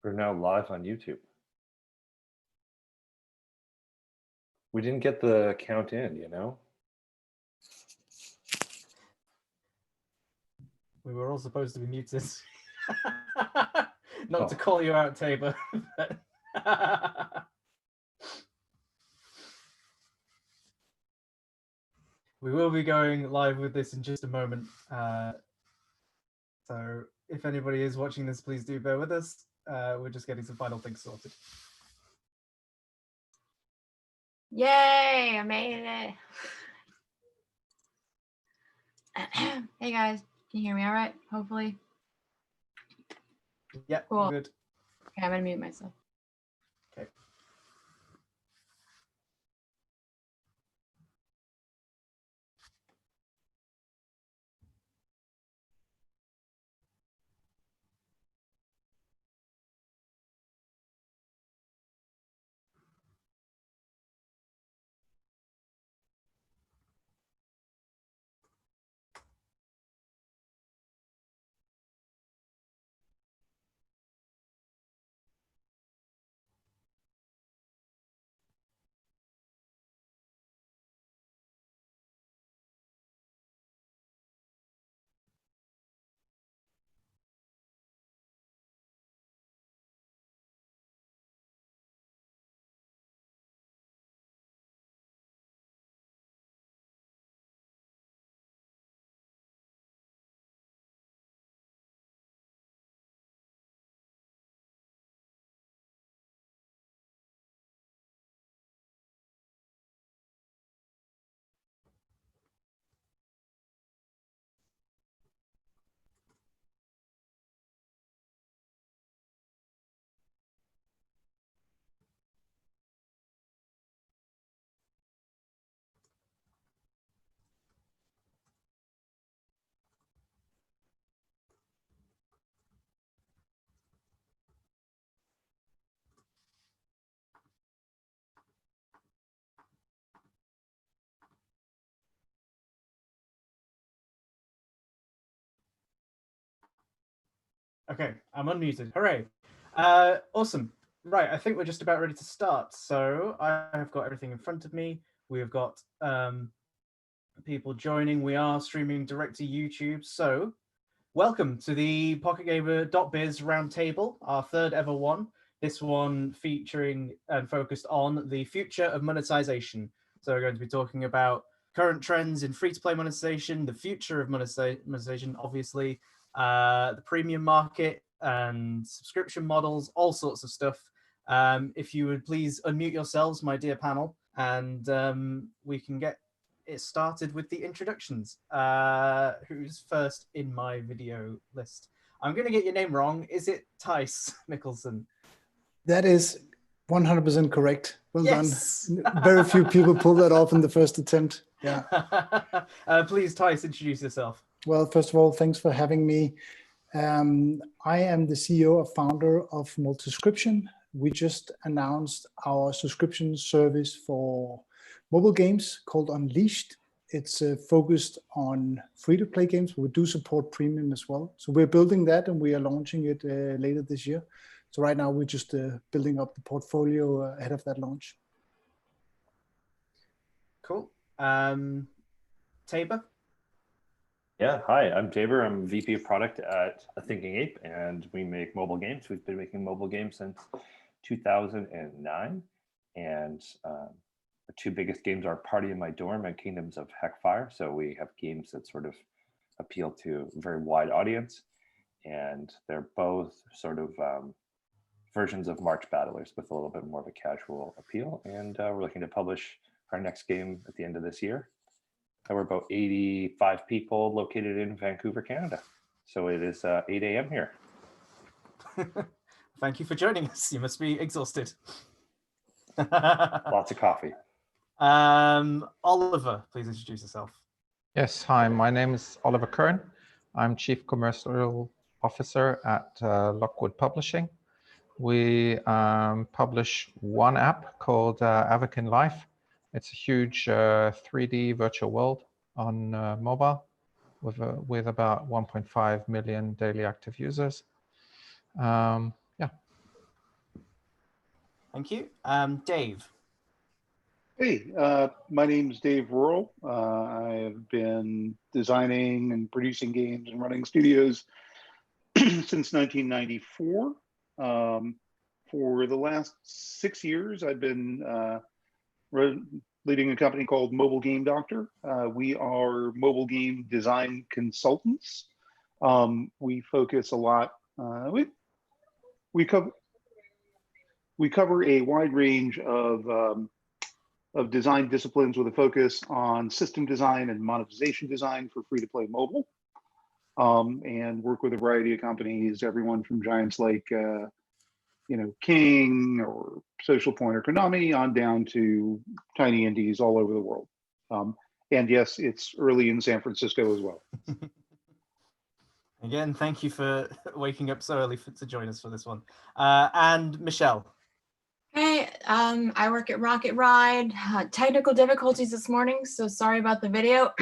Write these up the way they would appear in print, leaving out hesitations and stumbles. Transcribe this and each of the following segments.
We're now live on YouTube. We didn't get the count in, you know? We were all supposed to be muted. Not to call you out, Tabor. We will be going live with this in just a moment. So if anybody is watching this, please do bear with us. We're just getting some final things sorted. Yay, I made it. Hey guys, can you hear me all right? Hopefully. Yeah, cool. Good. Okay, I'm gonna mute myself. Okay. Okay, I'm unmuted. Hooray. Awesome. Right, I think we're just about ready to start. So I have got everything in front of me. We have got people joining. We are streaming direct to YouTube. So welcome to the PocketGamer.biz Roundtable, our third ever one. This one featuring and focused on the future of monetization. So we're going to be talking about current trends in free-to-play monetization, the future of monetization, obviously, the premium market and subscription models, all sorts of stuff. If you would please unmute yourselves, my dear panel, and we can get it started with the introductions. Who's first in my video list? I'm going to get your name wrong. Is it Tice Nicholson? That is 100% correct. Well yes. done. Very few people pull that off in the first attempt. Yeah. Please, Tice, introduce yourself. Well, first of all, thanks for having me. I am the CEO and founder of Monetisation. We just announced our subscription service for mobile games called Unleashed. It's focused on free-to-play games, but we do support premium as well. So we're building that and we are launching it later this year. So right now we're just building up the portfolio ahead of that launch. Cool. Tabor? Yeah, hi, I'm Tabor. I'm VP of Product at A Thinking Ape, and we make mobile games. We've been making mobile games since 2009, and our two biggest games are Party in My Dorm and Kingdoms of Heckfire. So we have games that sort of appeal to a very wide audience, and they're both sort of versions of March Battlers with a little bit more of a casual appeal. And we're looking to publish our next game at the end of this year. We're about 85 people located in Vancouver, Canada. So it is 8 a.m. here. Thank you for joining us. You must be exhausted. Lots of coffee. Oliver, please introduce yourself. Yes, hi, my name is Oliver Kern. I'm Chief Commercial Officer at Lockwood Publishing. We publish one app called Avakin Life. It's a huge 3D virtual world on mobile with about 1.5 million daily active users. Yeah. Thank you. Dave. Hey, my name's Dave Rural. I have been designing and producing games and running studios since 1994. For the last 6 years, I've been leading a company called Mobile Game Doctor. We are mobile game design consultants. We focus a lot. We cover a wide range of design disciplines with a focus on system design and monetization design for free-to-play mobile, and work with a variety of companies, everyone from giants like King or Social Point or Konami on down to tiny indies all over the world. And yes, it's early in San Francisco as well. Again, thank you for waking up so early to join us for this one. And Michelle. Hey, I work at Rocket Ride. Technical difficulties this morning, so sorry about the video.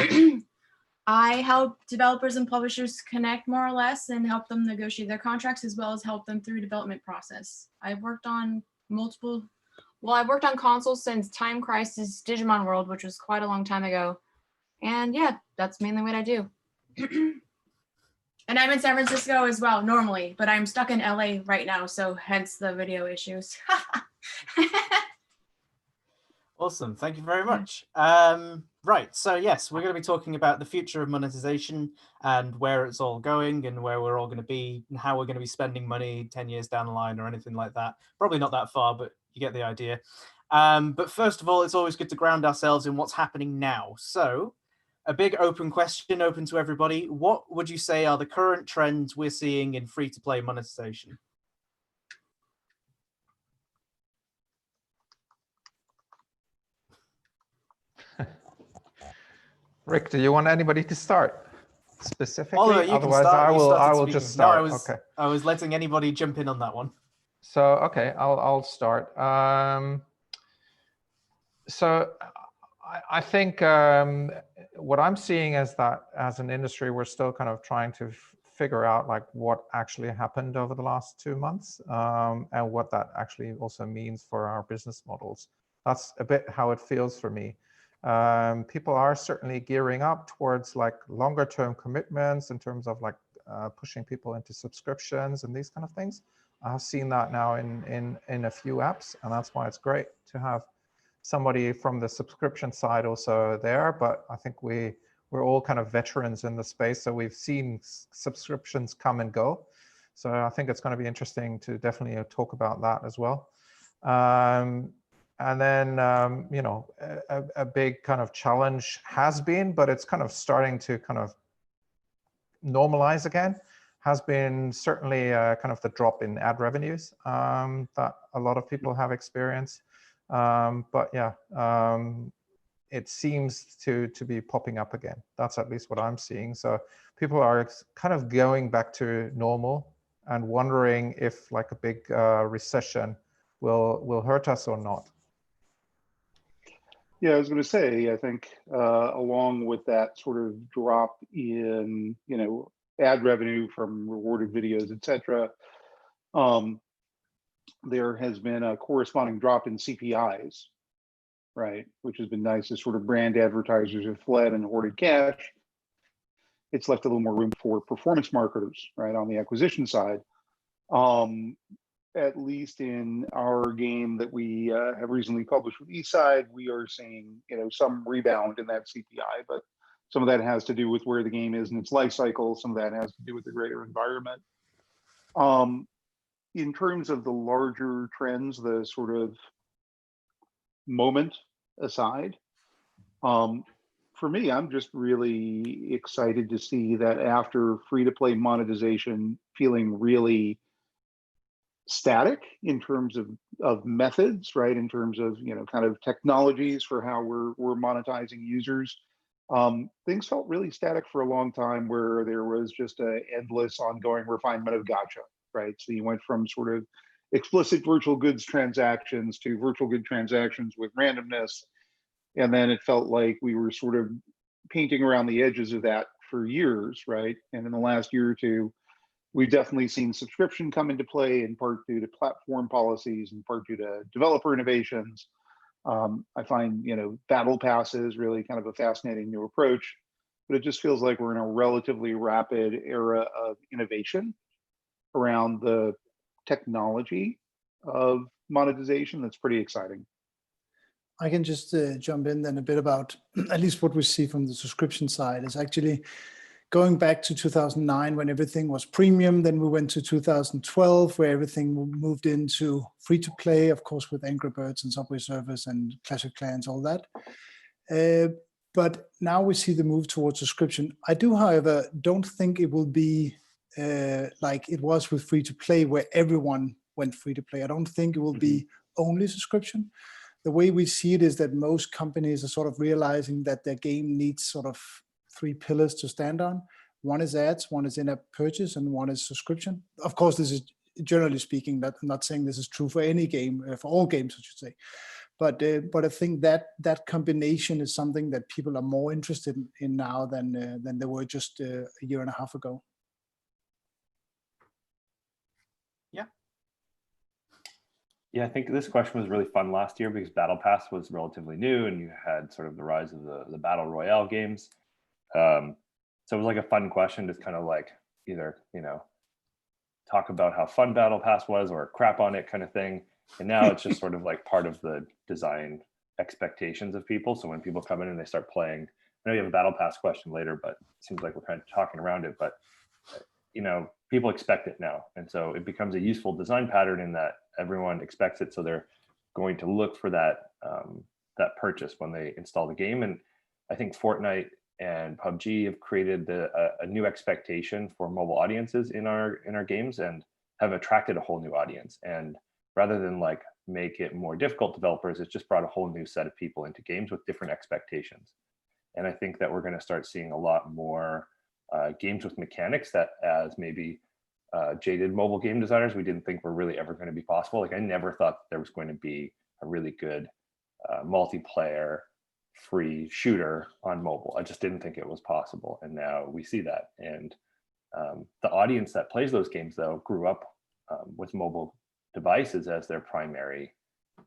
I help developers and publishers connect more or less and help them negotiate their contracts as well as help them through development process. I've worked on I've worked on consoles since Time Crisis Digimon World, which was quite a long time ago. And yeah, that's mainly what I do. And I'm in San Francisco as well, normally, but I'm stuck in LA right now, so hence the video issues. Awesome, thank you very much. Right, so yes, we're going to be talking about the future of monetization and where it's all going and where we're all going to be and how we're going to be spending money 10 years down the line or anything like that. Probably not that far, but you get the idea. But first of all, it's always good to ground ourselves in what's happening now. So a big open question, open to everybody. What would you say are the current trends we're seeing in free-to-play monetization? Rick, do you want anybody to start specifically? Oliver, you Otherwise, can start. I will just start. No, I was letting anybody jump in on that one. So okay, I'll start. So I think what I'm seeing is that as an industry, we're still kind of trying to figure out like what actually happened over the last 2 months, and what that actually also means for our business models. That's a bit how it feels for me. People are certainly gearing up towards like longer term commitments in terms of like pushing people into subscriptions and these kind of things. I've seen that now in a few apps, and that's why it's great to have somebody from the subscription side also there. But I think we're all kind of veterans in the space, so we've seen subscriptions come and go. So I think it's going to be interesting to definitely talk about that as well. And then, a big kind of challenge has been, but it's kind of starting to kind of normalize again, has been certainly kind of the drop in ad revenues that a lot of people have experienced. But yeah, it seems to be popping up again. That's at least what I'm seeing. So people are kind of going back to normal and wondering if like a big recession will hurt us or not. Yeah, I was going to say, I think along with that sort of drop in, ad revenue from rewarded videos, etc., there has been a corresponding drop in CPIs, right? Which has been nice as sort of brand advertisers have fled and hoarded cash. It's left a little more room for performance marketers, right, on the acquisition side. At least in our game that we have recently published with Eastside, we are seeing some rebound in that CPI, but some of that has to do with where the game is in its life cycle. Some of that has to do with the greater environment. In terms of the larger trends, the sort of moment aside, for me, I'm just really excited to see that after free-to-play monetization feeling really static in terms of methods, right? In terms of kind of technologies for how we're monetizing users. Things felt really static for a long time, where there was just an endless ongoing refinement of gotcha, right? So you went from sort of explicit virtual goods transactions to virtual good transactions with randomness, and then it felt like we were sort of painting around the edges of that for years, right? And in the last year or two, We've definitely seen subscription come into play, in part due to platform policies, in part due to developer innovations. I find, battle passes really kind of a fascinating new approach, but it just feels like we're in a relatively rapid era of innovation around the technology of monetization. That's pretty exciting. I can just jump in then a bit about at least what we see from the subscription side is actually going back to 2009 when everything was premium. Then we went to 2012 where everything moved into free to play, of course, with Angry Birds and Subway Surfers and Clash of Clans, all that. But now we see the move towards subscription. I do, however, don't think it will be like it was with free to play where everyone went free to play. I don't think it will be only subscription. The way we see it is that most companies are sort of realizing that their game needs sort of 3 pillars to stand on. One is ads, one is in-app purchase, and one is subscription. Of course, this is generally speaking, I'm not saying this is true for any game, for all games, I should say. But I think that combination is something that people are more interested in now than they were just a year and a half ago. Yeah, I think this question was really fun last year because Battle Pass was relatively new and you had sort of the rise of the Battle Royale games. So it was like a fun question to kind of like either, talk about how fun Battle Pass was or crap on it kind of thing. And now it's just sort of like part of the design expectations of people. So when people come in and they start playing, I know you have a Battle Pass question later, but it seems like we're kind of talking around it, but people expect it now. And so it becomes a useful design pattern in that everyone expects it. So they're going to look for that purchase when they install the game. And I think Fortnite and PUBG have created a new expectation for mobile audiences in our games and have attracted a whole new audience. And rather than like make it more difficult developers, it's just brought a whole new set of people into games with different expectations. And I think that we're going to start seeing a lot more games with mechanics that as maybe jaded mobile game designers, we didn't think were really ever going to be possible. Like I never thought there was going to be a really good multiplayer free shooter on mobile. I just didn't think it was possible. And now we see that. And the audience that plays those games though grew up with mobile devices as their primary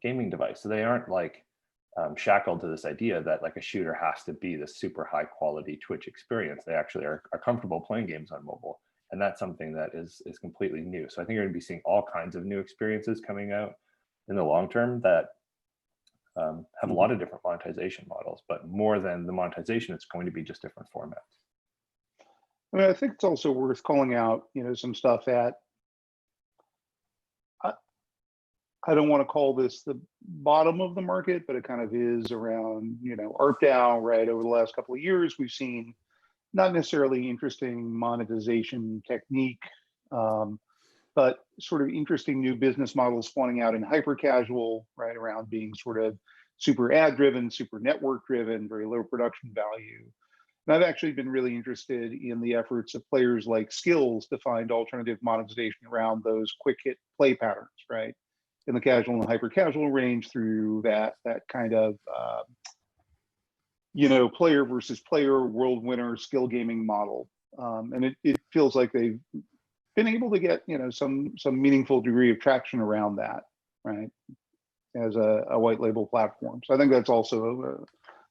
gaming device. So they aren't like shackled to this idea that like a shooter has to be this super high quality Twitch experience. They actually are comfortable playing games on mobile. And that's something that is completely new. So I think you're going to be seeing all kinds of new experiences coming out in the long term that have a lot of different monetization models, but more than the monetization, it's going to be just different formats. I mean, I think it's also worth calling out, some stuff at, I don't want to call this the bottom of the market, but it kind of is around, ARPDAU, right? Over the last couple of years, we've seen not necessarily interesting monetization technique, but sort of interesting new business models spawning out in hyper casual, right? Around being sort of super ad driven, super network driven, very low production value. And I've actually been really interested in the efforts of players like Skills to find alternative monetization around those quick hit play patterns, right? In the casual and hyper casual range through that kind of, player versus player, world winner, skill gaming model. And it feels like they've been able to get, some meaningful degree of traction around that, right? As a white label platform. So I think that's also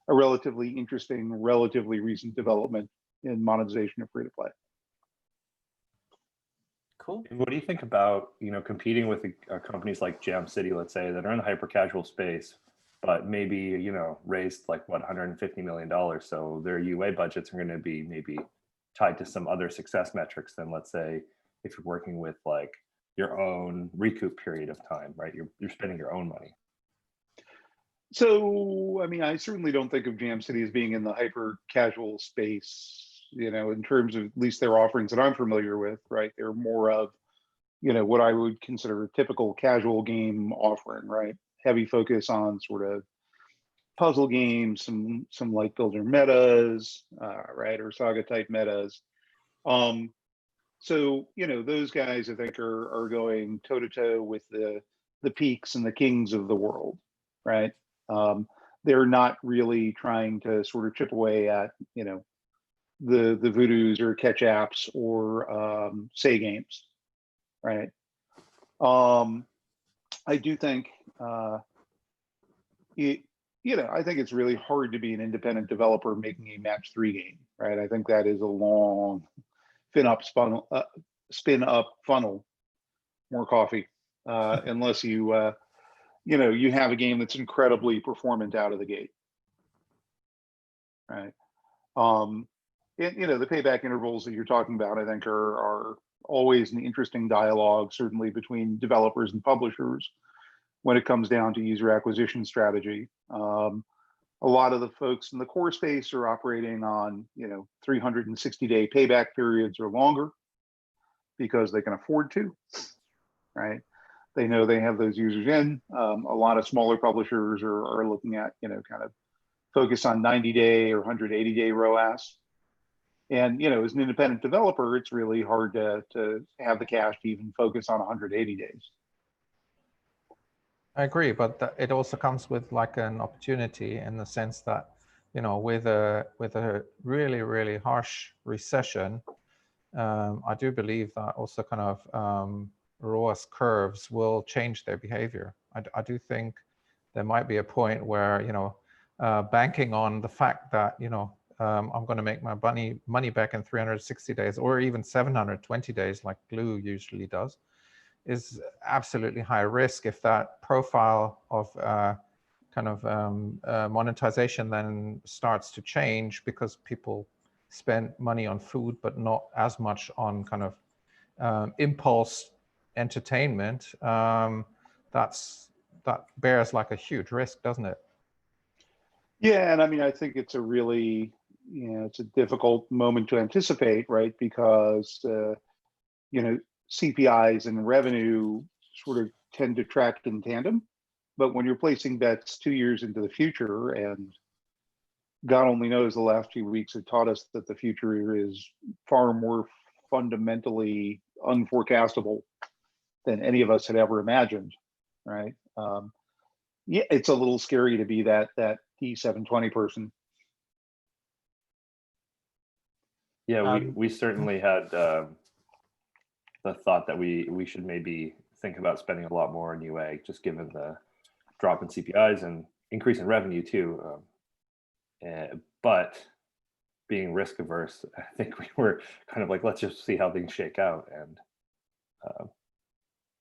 a relatively interesting, relatively recent development in monetization of free to play. Cool. And what do you think about, competing with companies like Jam City, let's say, that are in the hyper casual space, but maybe, raised like what, $150 million. So their UA budgets are going to be maybe tied to some other success metrics than, let's say, if you're working with like your own recoup period of time, right? You're spending your own money. So, I mean, I certainly don't think of Jam City as being in the hyper casual space, in terms of at least their offerings that I'm familiar with, right? They're more of, what I would consider a typical casual game offering, right? Heavy focus on sort of puzzle games, some light builder metas, right? Or saga type metas. So, those guys I think are going toe to toe with the peaks and the kings of the world, right? They're not really trying to sort of chip away at, the Voodoos or Catch Apps or Say Games, right? I do think I think it's really hard to be an independent developer making a match 3 game, right? I think that is a long spin up funnel, more coffee, unless you you have a game that's incredibly performant out of the gate, right? And the payback intervals that you're talking about, I think, are always an interesting dialogue, certainly between developers and publishers, when it comes down to user acquisition strategy. A lot of the folks in the core space are operating on 360-day payback periods or longer because they can afford to, right? They know they have those users in. A lot of smaller publishers are looking at kind of focus on 90-day or 180-day ROAS. And as an independent developer, it's really hard to have the cash to even focus on 180 days. I agree, but it also comes with like an opportunity in the sense that, with a really, really harsh recession, I do believe that also kind of ROAS curves will change their behavior. I do think there might be a point where, banking on the fact that, I'm going to make my money back in 360 days or even 720 days like Glue usually does, is absolutely high risk if that profile of monetization then starts to change because people spend money on food but not as much on kind of impulse entertainment. That bears like a huge risk, doesn't it? Yeah, and I mean, I think it's a really it's a difficult moment to anticipate, right? Because CPIs and revenue sort of tend to track in tandem. But when you're placing bets 2 years into the future, and God only knows the last few weeks have taught us that the future is far more fundamentally unforecastable than any of us had ever imagined, right? Yeah, it's a little scary to be that D720 person. Yeah, we certainly had the thought that we should maybe think about spending a lot more on UA, just given the drop in CPIs and increase in revenue too. But being risk averse, I think we were kind of like, let's just see how things shake out. And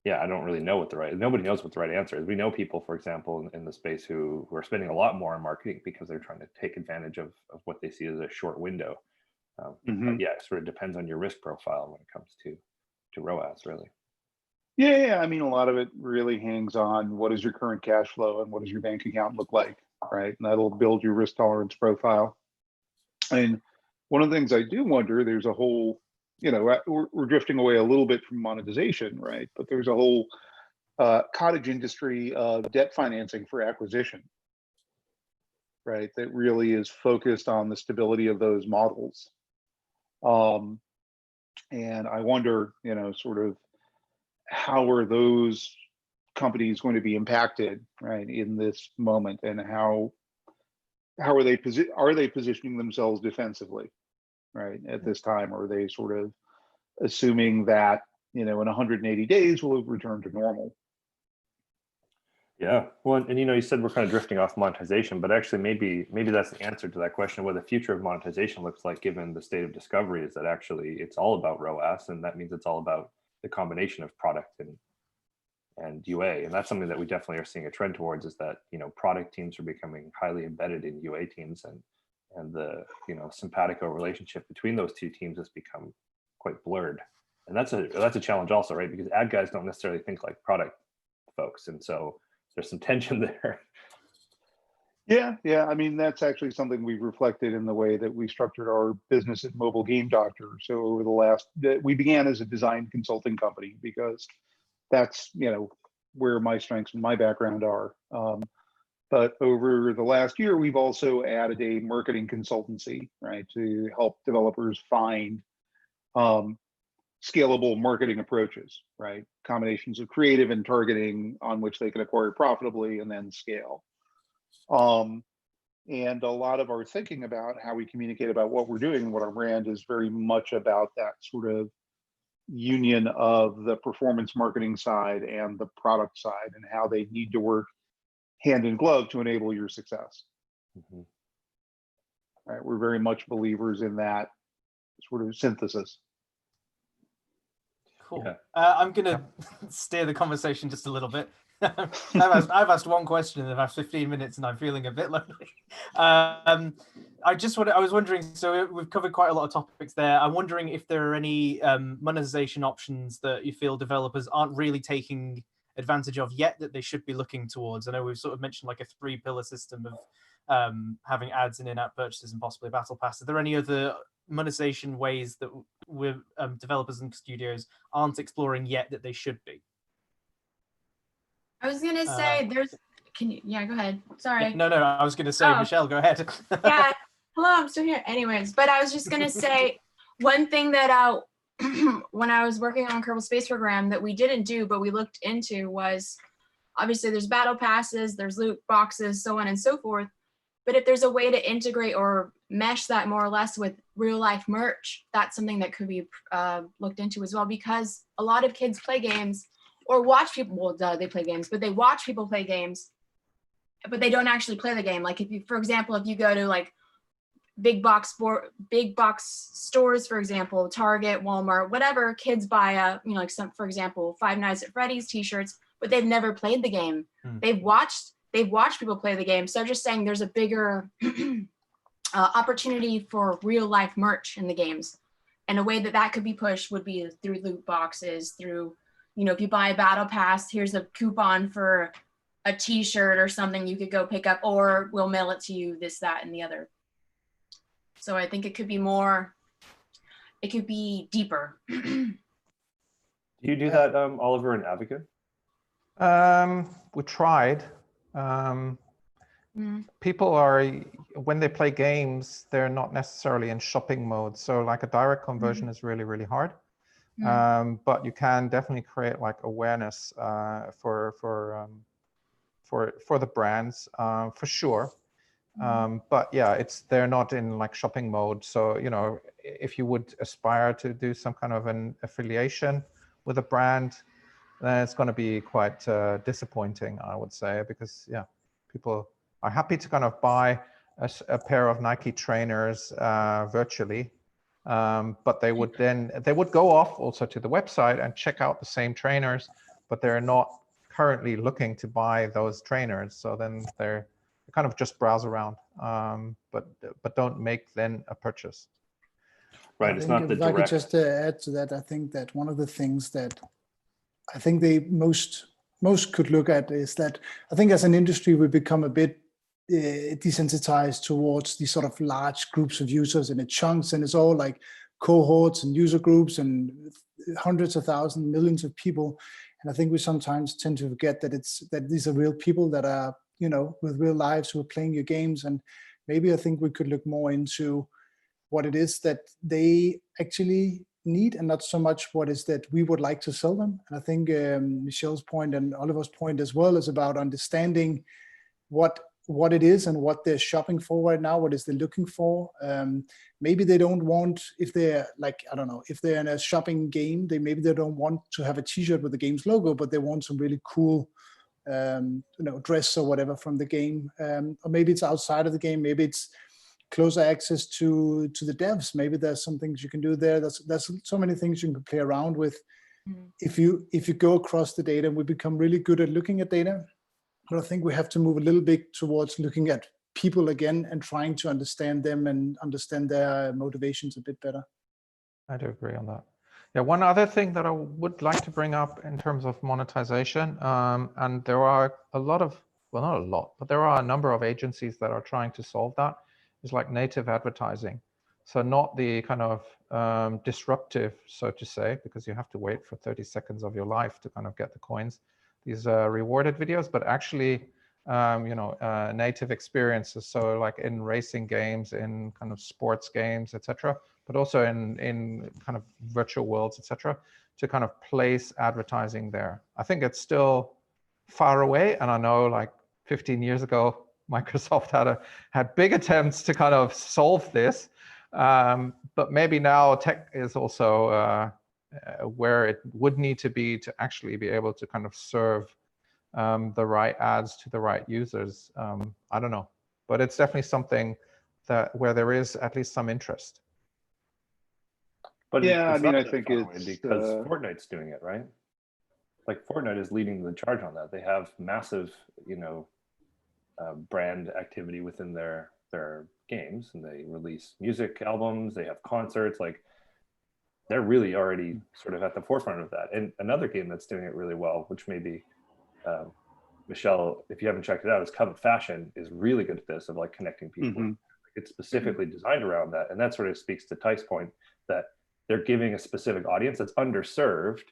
yeah, I don't really know nobody knows what the right answer is. We know people, for example, in the space who are spending a lot more on marketing because they're trying to take advantage of what they see as a short window. But yeah, it sort of depends on your risk profile when it comes to ROAS, really. Yeah, I mean, a lot of it really hangs on what is your current cash flow and what does your bank account look like, right? And that'll build your risk tolerance profile. And one of the things I do wonder, there's a whole, we're drifting away a little bit from monetization, right? But there's a whole cottage industry of debt financing for acquisition, right? That really is focused on the stability of those models. And I wonder, sort of how are those companies going to be impacted, right, in this moment, and how are they positioning themselves defensively, right, at this time? Or are they sort of assuming that in 180 days we'll return to normal? Yeah, well, and you said we're kind of drifting off monetization, but actually maybe that's the answer to that question of what the future of monetization looks like, given the state of discovery, is that actually it's all about ROAS, and that means it's all about the combination of product and UA. And that's something that we definitely are seeing a trend towards, is that product teams are becoming highly embedded in UA teams, and the simpatico relationship between those two teams has become quite blurred. And that's a challenge also, right? Because ad guys don't necessarily think like product folks, and so there's some tension there. Yeah. I mean, that's actually something we've reflected in the way that we structured our business at Mobile Game Doctor. So over we began as a design consulting company because that's, where my strengths and my background are. But over the last year, we've also added a marketing consultancy, right, to help developers find scalable marketing approaches, right? Combinations of creative and targeting on which they can acquire profitably and then scale. And a lot of our thinking about how we communicate about what we're doing and what our brand is very much about that sort of union of the performance marketing side and the product side, and how they need to work hand in glove to enable your success. Mm-hmm. Right? We're very much believers in that sort of synthesis. Cool. Yeah. I'm gonna steer the conversation just a little bit. I've asked one question in the past 15 minutes, and I'm feeling a bit lonely. I was wondering. So we've covered quite a lot of topics there. I'm wondering if there are any monetization options that you feel developers aren't really taking advantage of yet that they should be looking towards. I know we've sort of mentioned like a 3-pillar system of having ads and in-app purchases and possibly a battle pass. Are there any other monetization ways that we're developers and studios aren't exploring yet that they should be? I was gonna say yeah, go ahead. Sorry. No, I was gonna say, Michelle, go ahead. Yeah, hello, I'm still here. Anyways, but I was just gonna say one thing that when I was working on Kerbal Space Program that we didn't do, but we looked into was, obviously there's battle passes, there's loot boxes, so on and so forth. But if there's a way to integrate or mesh that more or less with real life merch, that's something that could be looked into as well, because a lot of kids play games or watch people, well, they play games, but they watch people play games, but they don't actually play the game. Like if you, for example, if you go to like big box stores, for example, Target, Walmart, whatever, kids buy like some, for example, Five Nights at Freddy's t-shirts, but they've never played the game. They've watched people play the game. So I'm just saying there's a bigger opportunity for real life merch in the games. And a way that could be pushed would be through loot boxes, through, if you buy a battle pass, here's a coupon for a t-shirt or something you could go pick up, or we'll mail it to you, this, that, and the other. So I think it could be deeper. Do you do that, Oliver and Advocate? We tried. People are, when they play games, they're not necessarily in shopping mode. So like a direct conversion is really, really hard. But you can definitely create like awareness for the brands, for sure. But yeah, they're not in like shopping mode. So, if you would aspire to do some kind of an affiliation with a brand, then it's going to be quite disappointing, I would say, because yeah, people are happy to kind of buy a pair of Nike trainers virtually, but they would go off also to the website and check out the same trainers, but they're not currently looking to buy those trainers. So then they kind of just browse around, but don't make then a purchase. Right, it's not the direct. If I could just add to that, I think that one of the things that I think they most could look at is that I think as an industry we become a bit desensitized towards these sort of large groups of users, and it chunks, and it's all like cohorts and user groups and hundreds of thousands, millions of people. And I think we sometimes tend to forget that these are real people that are, with real lives who are playing your games. And maybe I think we could look more into what it is that they actually need, and not so much what is that we would like to sell them. And I think Michelle's point and Oliver's point as well is about understanding what it is and what they're shopping for right now, what is they're looking for. Maybe they don't want, if they're like, I don't know, if they're in a shopping game, maybe they don't want to have a t-shirt with the game's logo, but they want some really cool dress or whatever from the game. Or maybe it's outside of the game, maybe it's closer access to the devs. Maybe there's some things you can do there. There's so many things you can play around with. If you go across the data, we become really good at looking at data. But I think we have to move a little bit towards looking at people again and trying to understand them and understand their motivations a bit better. I do agree on that. Yeah, one other thing that I would like to bring up in terms of monetization, and there are a lot of, well, not a lot, but there are a number of agencies that are trying to solve that, is like native advertising. So not the kind of disruptive, so to say, because you have to wait for 30 seconds of your life to kind of get the coins, these rewarded videos, but actually, native experiences. So like in racing games, in kind of sports games, etc., but also in kind of virtual worlds, etc., to kind of place advertising there. I think it's still far away. And I know like 15 years ago, Microsoft had big attempts to kind of solve this, but maybe now tech is also where it would need to be to actually be able to kind of serve the right ads to the right users. I don't know, but it's definitely something that where there is at least some interest. But Yeah, it's I mean, not I that think far away it's because Fortnite's doing it, right? Like Fortnite is leading the charge on that. They have massive, brand activity within their games, and they release music albums. They have concerts. Like they're really already sort of at the forefront of that. And another game that's doing it really well, which maybe Michelle, if you haven't checked it out, is Covet Fashion is really good at this of like connecting people. Mhm. It's specifically designed around that, and that sort of speaks to Ty's point that they're giving a specific audience that's underserved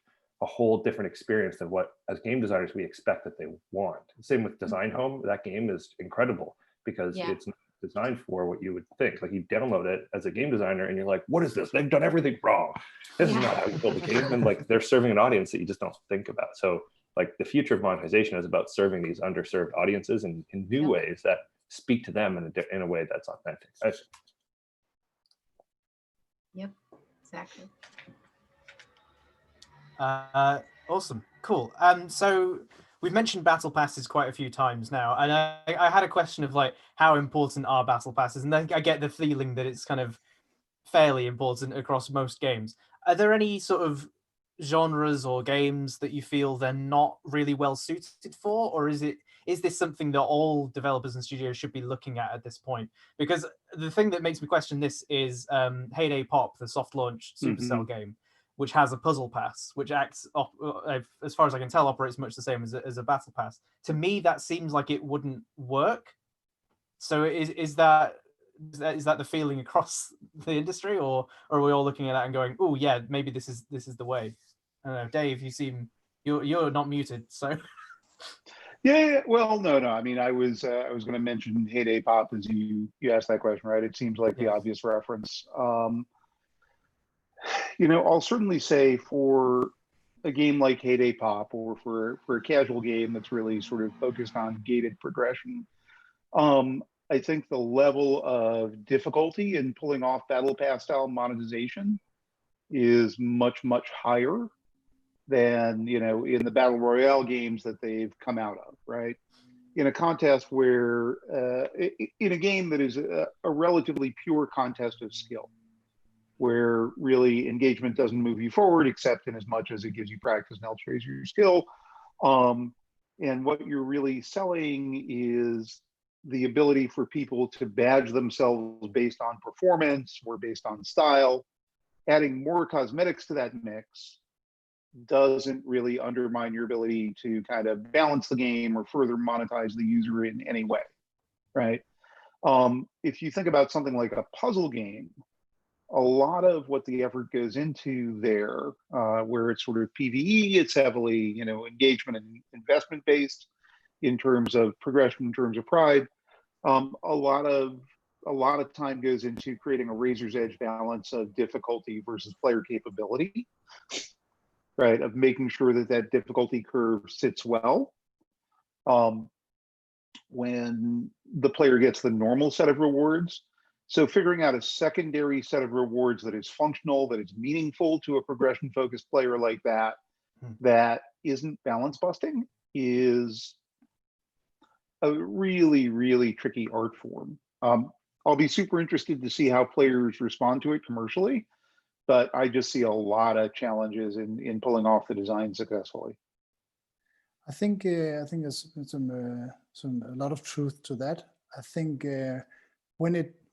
a whole different experience than what, as game designers, we expect that they want. Same with Design Home. That game is incredible because Yeah. it's not designed for what you would think. Like you download it as a game designer and you're like, what is this? They've done everything wrong. This is not how you build a game. And like they're serving an audience that you just don't think about. So like the future of monetization is about serving these underserved audiences in new ways that speak to them in a way that's authentic. Yep, exactly. Awesome, cool. So we've mentioned battle passes quite a few times now, and I had a question of like how important are battle passes, and then I get the feeling that it's kind of fairly important across most games. Are there any sort of genres or games that you feel they're not really well suited for, or is this something that all developers and studios should be looking at this point? Because the thing that makes me question this is Heyday Pop, the soft launch Supercell game, which has a puzzle pass, which acts, as far as I can tell, operates much the same as a battle pass. To me, that seems like it wouldn't work. So is that the feeling across the industry, or are we all looking at that and going, oh yeah, maybe this is the way? I don't know, Dave, you're not muted, so. Yeah, well, no. I mean, I was going to mention Heyday Pop as you asked that question, right? It seems like the obvious reference. I'll certainly say for a game like Heyday Pop, or for a casual game that's really sort of focused on gated progression, I think the level of difficulty in pulling off battle pass style monetization is much, much higher than in the battle royale games that they've come out of, right? In a contest where in a game that is a relatively pure contest of skill, where really engagement doesn't move you forward except in as much as it gives you practice and helps raise your skill, and what you're really selling is the ability for people to badge themselves based on performance or based on style. Adding more cosmetics to that mix doesn't really undermine your ability to kind of balance the game or further monetize the user in any way, right? If you think about something like a puzzle game, a lot of what the effort goes into there, where it's sort of PvE, it's heavily, engagement and investment based in terms of progression, in terms of pride. A lot of time goes into creating a razor's edge balance of difficulty versus player capability, right? Of making sure that difficulty curve sits well. When the player gets the normal set of rewards. So figuring out a secondary set of rewards that is functional, that is meaningful to a progression-focused player like that, that isn't balance busting, is a really, really tricky art form. I'll be super interested to see how players respond to it commercially, but I just see a lot of challenges in pulling off the design successfully. I think there's a lot of truth to that. I think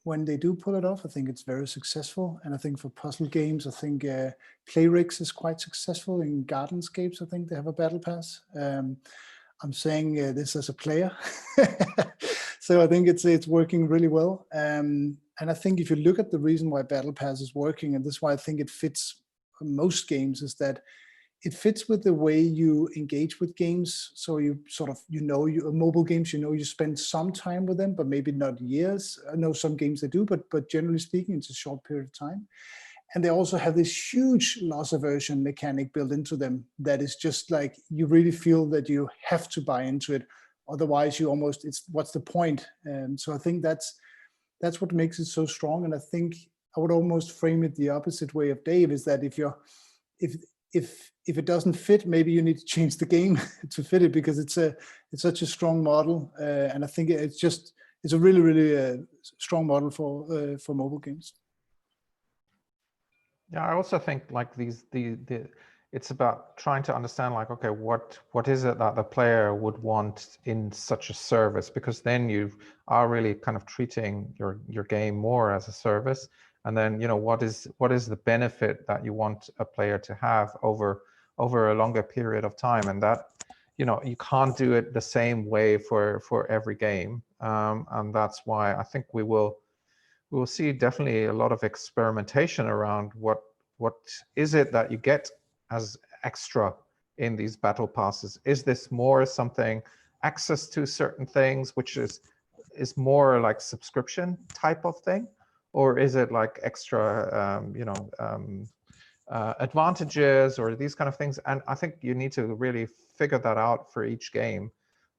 when they do pull it off, I think it's very successful. And I think for puzzle games, I think Playrix is quite successful. In Gardenscapes, I think they have a battle pass. I'm saying this as a player. So I think it's working really well. And I think if you look at the reason why battle pass is working, and this is why I think it fits most games, is that it fits with the way you engage with games. So you sort of, mobile games, you spend some time with them, but maybe not years. I know some games they do, but generally speaking, it's a short period of time. And they also have this huge loss aversion mechanic built into them that is just like, you really feel that you have to buy into it. Otherwise, you almost, it's what's the point? So I think that's what makes it so strong. And I think I would almost frame it the opposite way of Dave, is that if it doesn't fit, maybe you need to change the game to fit it, because it's such a strong model, and I think it's a really strong model for mobile games. Yeah, I also think like it's about trying to understand like, okay, what is it that the player would want in such a service? Because then you are really kind of treating your game more as a service. And then, you know, what is the benefit that you want a player to have over a longer period of time? And that, you know, you can't do it the same way for every game. And that's why I think we will see definitely a lot of experimentation around what is it that you get as extra in these battle passes. Is this more something, access to certain things, which is more like subscription type of thing, or is it like extra advantages or these kind of things? And I think you need to really figure that out for each game,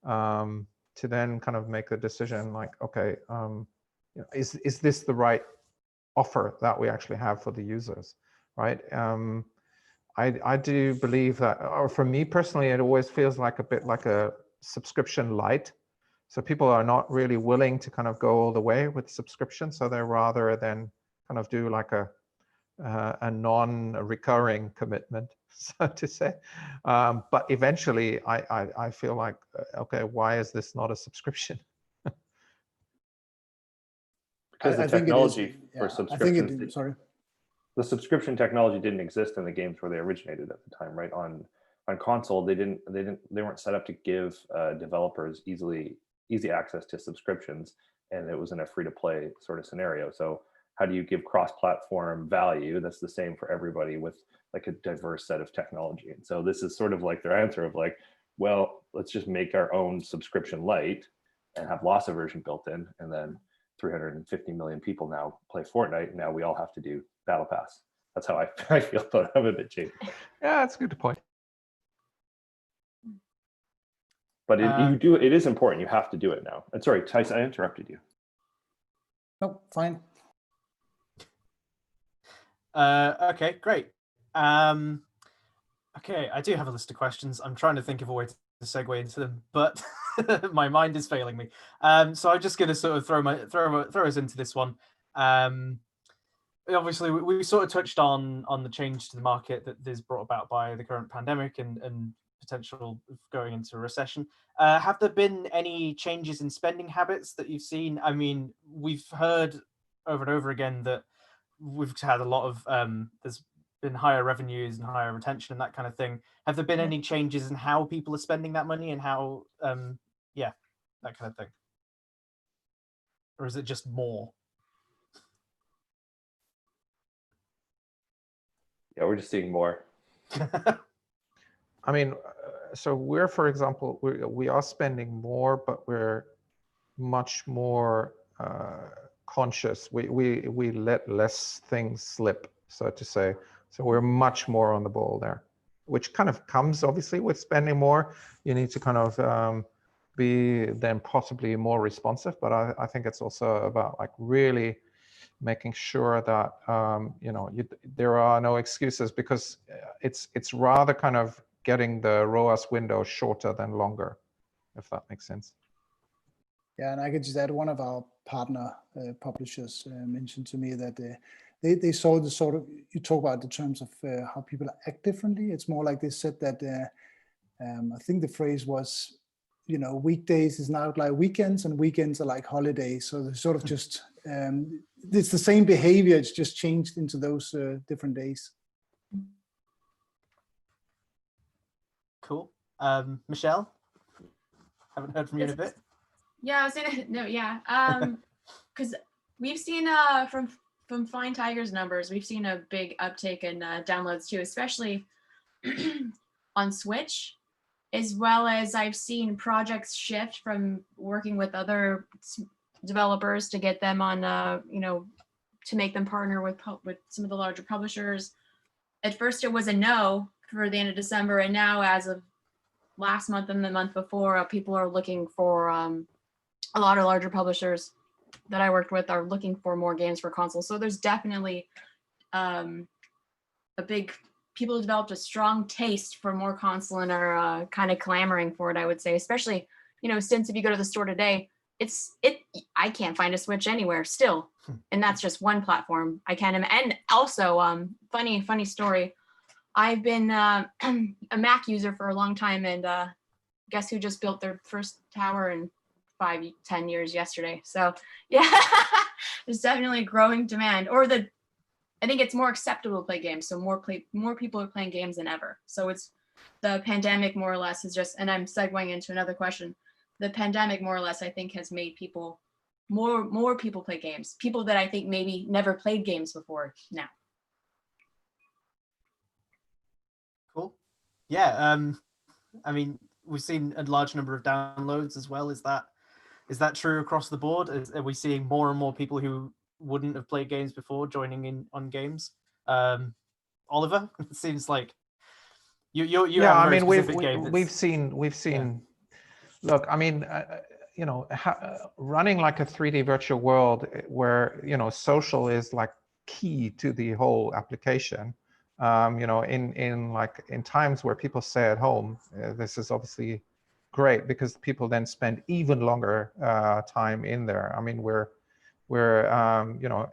to then kind of make the decision like, okay, you know, is this the right offer that we actually have for the users, right? I do believe that, or for me personally, it always feels like a bit like a subscription light. So people are not really willing to kind of go all the way with subscription. So they rather than kind of do like a non-recurring commitment, so to say. But eventually I feel like, okay, why is this not a subscription? Because the technology for subscriptions, sorry. The subscription technology didn't exist in the games where they originated at the time, right? On console, they weren't set up to give developers easy access to subscriptions, and it was in a free-to-play sort of scenario. So how do you give cross-platform value that's the same for everybody with like a diverse set of technology? And so this is sort of like their answer of like, well, let's just make our own subscription light and have loss aversion built in, and then 350 million people now play Fortnite, and now we all have to do Battle Pass. That's how I feel about it. I'm a bit cheap. Yeah, that's a good point. But it is important. You have to do it now. And sorry, Tyson, I interrupted you. No, fine. Okay, great. Okay, I do have a list of questions. I'm trying to think of a way to segue into them, but my mind is failing me. So I'm just going to sort of throw us into this one. Obviously, we sort of touched on the change to the market that is brought about by the current pandemic and potential of going into a recession. Have there been any changes in spending habits that you've seen? I mean, we've heard over and over again that we've had a lot of there's been higher revenues and higher retention and that kind of thing. Have there been any changes in how people are spending that money and how yeah, that kind of thing? Or is it just more? Yeah, we're just seeing more. I mean, so we're, for example, we are spending more, but we're much more conscious. We let less things slip, so to say. So we're much more on the ball there, which kind of comes obviously with spending more. You need to kind of be then possibly more responsive, but I think it's also about like really making sure that you know, there are no excuses, because it's rather kind of getting the ROAS window shorter than longer, if that makes sense. Yeah, and I could just add, one of our partner publishers mentioned to me that they saw the sort of, you talk about the terms of how people act differently. It's more like they said that, I think the phrase was, you know, weekdays is now like weekends and weekends are like holidays. So they're sort of just, it's the same behavior, it's just changed into those different days. Cool. Michelle, haven't heard from you in a bit. Yeah, I was gonna no, yeah. Because we've seen from Flying Tigers numbers, we've seen a big uptake in downloads too, especially on Switch, as well as I've seen projects shift from working with other developers to get them on, you know, to make them partner with some of the larger publishers. At first, it was a no for the end of December, and now as of last month and the month before, people are looking for a lot of larger publishers that I worked with are looking for more games for console. So there's definitely a big, people who developed a strong taste for more console and are kind of clamoring for it, I would say, especially, you know, since if you go to the store today, I can't find a Switch anywhere still. And that's just one platform. I can't, and also funny story. I've been a Mac user for a long time, and guess who just built their first tower in 5-10 years yesterday. So yeah, there's definitely growing demand, or I think it's more acceptable to play games. So more people are playing games than ever. So it's the pandemic more or less is just, and I'm segueing into another question. The pandemic more or less, I think, has made people more people play games. People that I think maybe never played games before now. Cool. Yeah. I mean, we've seen a large number of downloads as well. Is that true across the board? Are we seeing more and more people who wouldn't have played games before joining in on games? Oliver, it seems like you Yeah, have a I very mean, specific game. we've seen. Look, I mean, you know, running like a 3D virtual world where, you know, social is like key to the whole application. You know, in times where people stay at home, this is obviously great because people then spend even longer time in there. I mean, we're you know,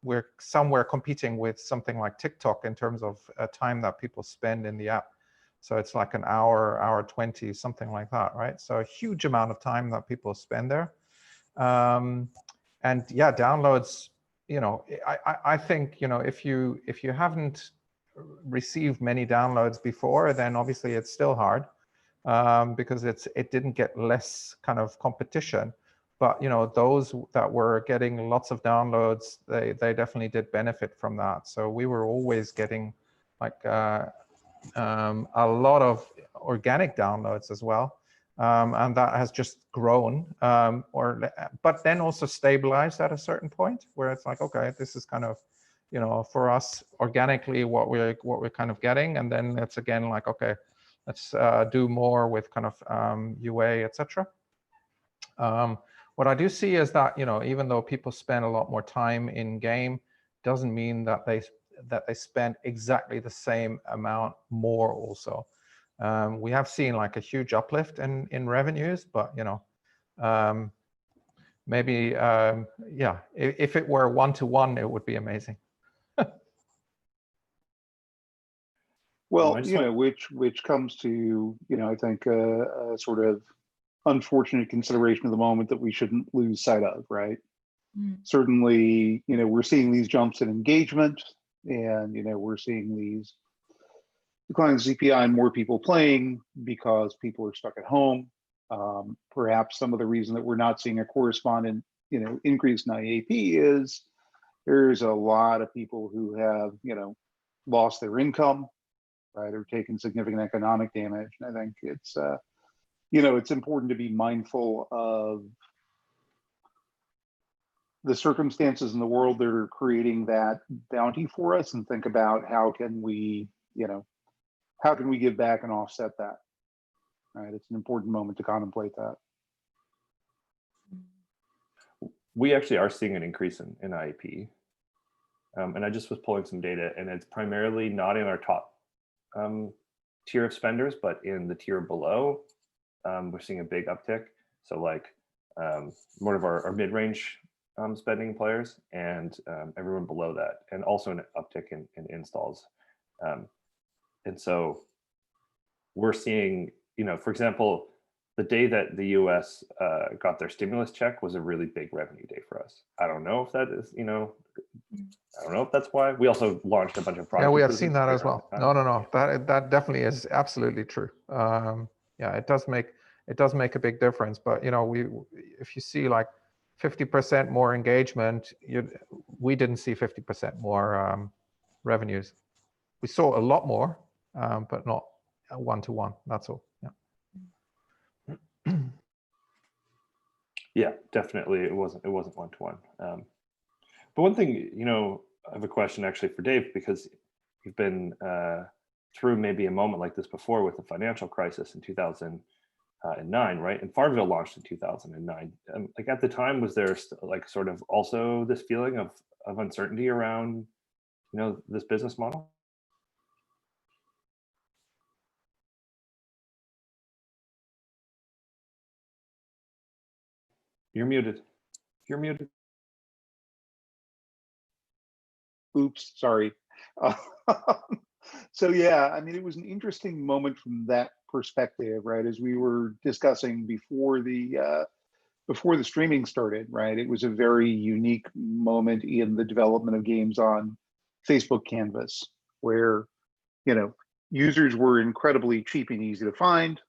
we're somewhere competing with something like TikTok in terms of time that people spend in the app. So it's like an hour 20, something like that, right? So a huge amount of time that people spend there. And yeah, downloads, you know, I think, you know, if you haven't received many downloads before, then obviously it's still hard because it didn't get less kind of competition. But, you know, those that were getting lots of downloads, they definitely did benefit from that. So we were always getting like a lot of organic downloads as well. And that has just grown, but then also stabilized at a certain point where it's like, okay, this is kind of, you know, for us organically what we're kind of getting, and then it's again like, okay, let's do more with kind of UA, etc. What I do see is that, you know, even though people spend a lot more time in game, doesn't mean that they spend exactly the same amount more also. We have seen like a huge uplift in revenues, but, you know, maybe, yeah, if it were 1-to-1, it would be amazing. Well, you know, which comes to, you know, I think a sort of unfortunate consideration of the moment that we shouldn't lose sight of, right? Certainly, you know, we're seeing these jumps in engagement, and, you know, we're seeing these declines in CPI and more people playing because people are stuck at home. Perhaps some of the reason that we're not seeing a corresponding, you know, increase in IAP is there's a lot of people who have, you know, lost their income, right, or taken significant economic damage. And I think it's, you know, it's important to be mindful of the circumstances in the world that are creating that bounty for us, and think about how can we, you know, how can we give back and offset that, right? It's an important moment to contemplate that. We actually are seeing an increase in IAP. And I just was pulling some data, and it's primarily not in our top tier of spenders, but in the tier below, we're seeing a big uptick. So like more of our mid-range spending players, and everyone below that, and also an uptick in installs. And so we're seeing, you know, for example, the day that the US got their stimulus check was a really big revenue day for us. I don't know if that is, you know, I don't know if that's why. We also launched a bunch of products. Yeah, we have seen that as well. No. That definitely is absolutely true. Yeah, it does make a big difference. But, you know, if you see like 50% more engagement, we didn't see 50% more revenues. We saw a lot more, but not 1-to-1. That's all. Yeah. Yeah, definitely, it wasn't 1-to-1. But one thing, you know, I have a question actually for Dave, because you've been through maybe a moment like this before with the financial crisis in 2009, right? And Farmville launched in 2009. Like at the time, was there like sort of also this feeling of uncertainty around, this business model? You're muted. You're muted. Oops, sorry. So yeah, I mean, it was an interesting moment from that perspective, right? As we were discussing before the streaming started, right? It was a very unique moment in the development of games on Facebook Canvas, where users were incredibly cheap and easy to find,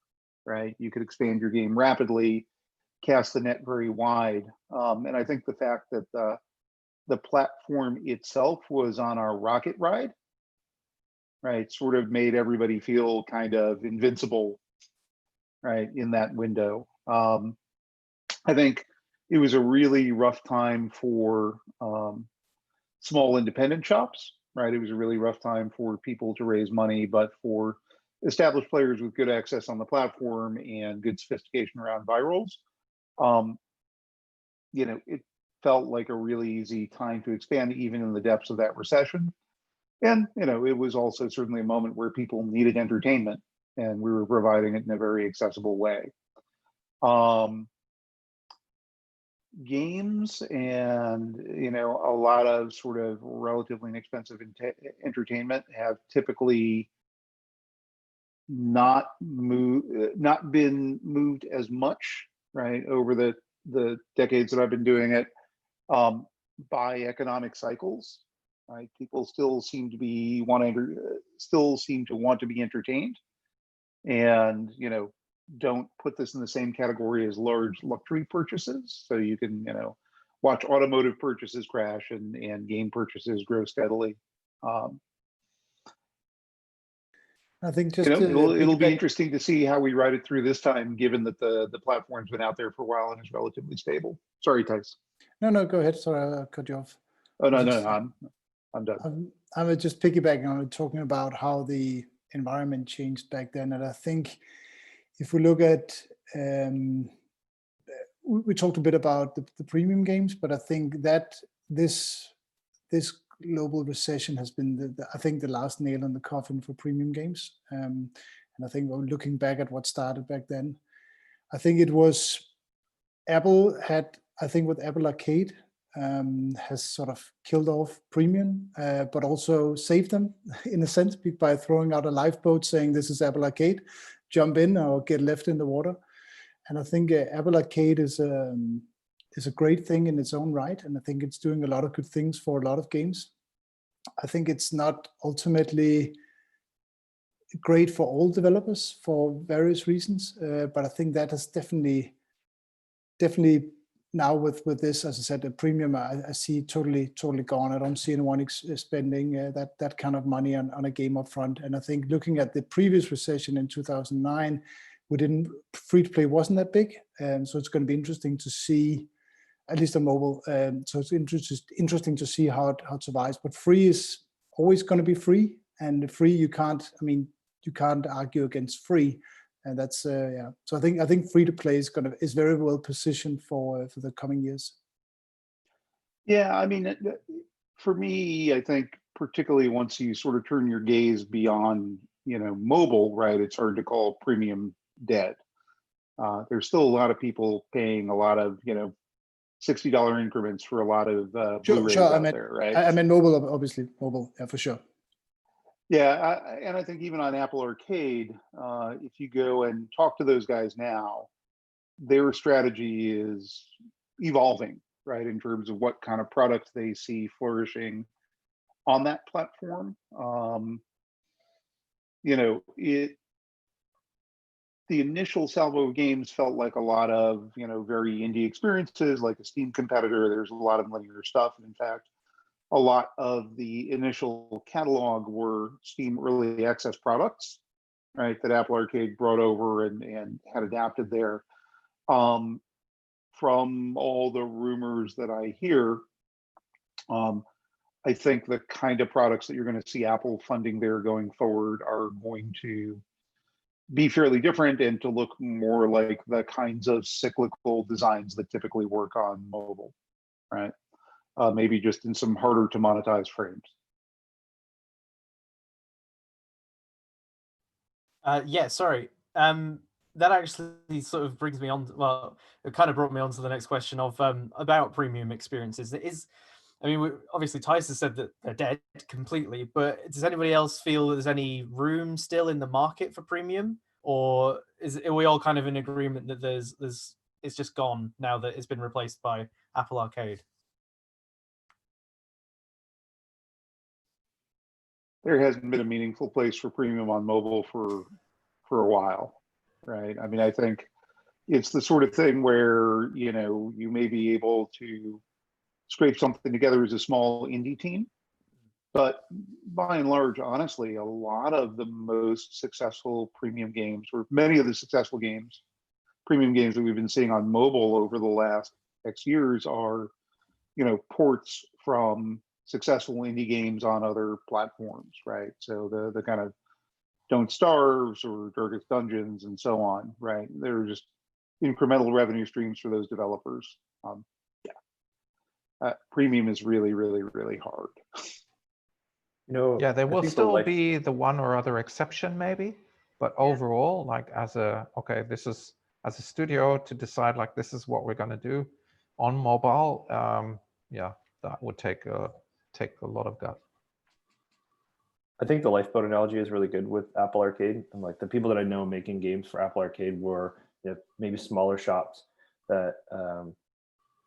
right? You could expand your game rapidly, cast the net very wide, and I think the fact that the platform itself was on our rocket ride, right, sort of made everybody feel kind of invincible, right, in that window. I think it was a really rough time for small independent shops, right? It was a really rough time for people to raise money, but for established players with good access on the platform and good sophistication around buy rolls, it felt like a really easy time to expand even in the depths of that recession. And, it was also certainly a moment where people needed entertainment and we were providing it in a very accessible way. Games and, a lot of sort of relatively inexpensive entertainment have typically not been moved as much, right, over the decades that I've been doing it, by economic cycles. Right, people still seem to want to be entertained, and don't put this in the same category as large luxury purchases. So you can watch automotive purchases crash and game purchases grow steadily. I think just it'll be interesting to see how we ride it through this time, given that the platform's been out there for a while and is relatively stable. Sorry, Tice. No, go ahead. Sorry, I cut you off. Oh no, I'm done. I'm just piggybacking on talking about how the environment changed back then, and I think if we look at, we talked a bit about the premium games, but I think that this global recession has been I think the last nail in the coffin for premium games, and I think we're looking back at what started back then. I think it was Apple had, I think with Apple Arcade, has sort of killed off premium, but also saved them in a sense by throwing out a lifeboat saying this is Apple Arcade, jump in or get left in the water. And I think Apple Arcade is a great thing in its own right, and I think it's doing a lot of good things for a lot of games. I think it's not ultimately great for all developers for various reasons, but I think that has definitely now with this, as I said, the premium, I see totally gone. I don't see anyone spending that kind of money on a game up front. And I think looking at the previous recession in 2009, free to play wasn't that big. So it's going to be interesting to see, at least on mobile. So it's interesting to see how it survives. But free is always going to be free, and free you can't argue against free. And that's yeah. So I think free to play is very well positioned for the coming years. Yeah, I mean, for me, I think particularly once you sort of turn your gaze beyond mobile, right? It's hard to call premium dead. There's still a lot of people paying a lot of $60 increments for a lot of Blu-rays out there, right? I meant mobile, obviously mobile, yeah, for sure. Yeah, and I think even on Apple Arcade, if you go and talk to those guys now, their strategy is evolving, right, in terms of what kind of products they see flourishing on that platform. The initial salvo of games felt like a lot of very indie experiences, like a Steam competitor. There's a lot of linear stuff, and in fact, a lot of the initial catalog were Steam early access products, right, that Apple Arcade brought over and had adapted there. From all the rumors that I hear, I think the kind of products that you're going to see Apple funding there going forward are going to be fairly different and to look more like the kinds of cyclical designs that typically work on mobile, right? Maybe just in some harder to monetize frames. Yeah, sorry. That actually sort of brings me on. Well, it kind of brought me on to the next question of about premium experiences. I mean, obviously Tice has said that they're dead completely, but does anybody else feel there's any room still in the market for premium, or are we all kind of in agreement that it's just gone now that it's been replaced by Apple Arcade? There hasn't been a meaningful place for premium on mobile for a while, right? I mean, I think it's the sort of thing where, you know, you may be able to scrape something together as a small indie team, but by and large, honestly, a lot of the most successful premium games, or many of the successful games, premium games that we've been seeing on mobile over the last X years are, you know, ports from successful indie games on other platforms, right? So the kind of Don't Starves or Darkest Dungeons and so on, right? They're just incremental revenue streams for those developers. Premium is really, really, really hard. You know, Yeah, there I will think still be the one or other exception maybe, but overall, like this is as a studio to decide like this is what we're going to do on mobile. Yeah, that would take a lot of guts. I think the lifeboat analogy is really good with Apple Arcade. And like the people that I know making games for Apple Arcade were, you know, maybe smaller shops that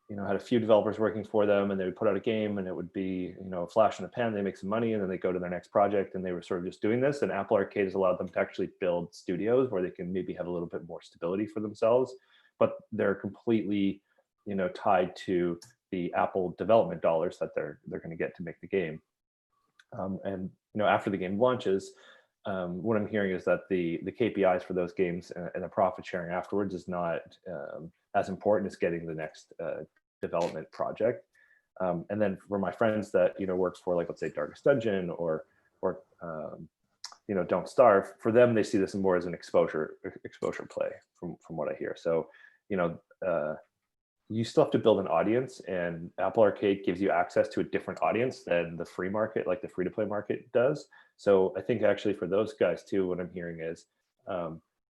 you know, had a few developers working for them, and they would put out a game and it would be, you know, a flash in the pan, they make some money and then they go to their next project, and they were sort of just doing this. And Apple Arcade has allowed them to actually build studios where they can maybe have a little bit more stability for themselves, but they're completely, you know, tied to the Apple development dollars that they're going to get to make the game. And you know, after the game launches, what I'm hearing is that the KPIs for those games and the profit sharing afterwards is not as important as getting the next development project. And then for my friends that, you know, work for, like, let's say Darkest Dungeon or you know, Don't Starve, for them they see this more as an exposure play from what I hear. So, you know, you still have to build an audience, and Apple Arcade gives you access to a different audience than the free market, like the free-to-play market does. So I think actually for those guys too, what I'm hearing is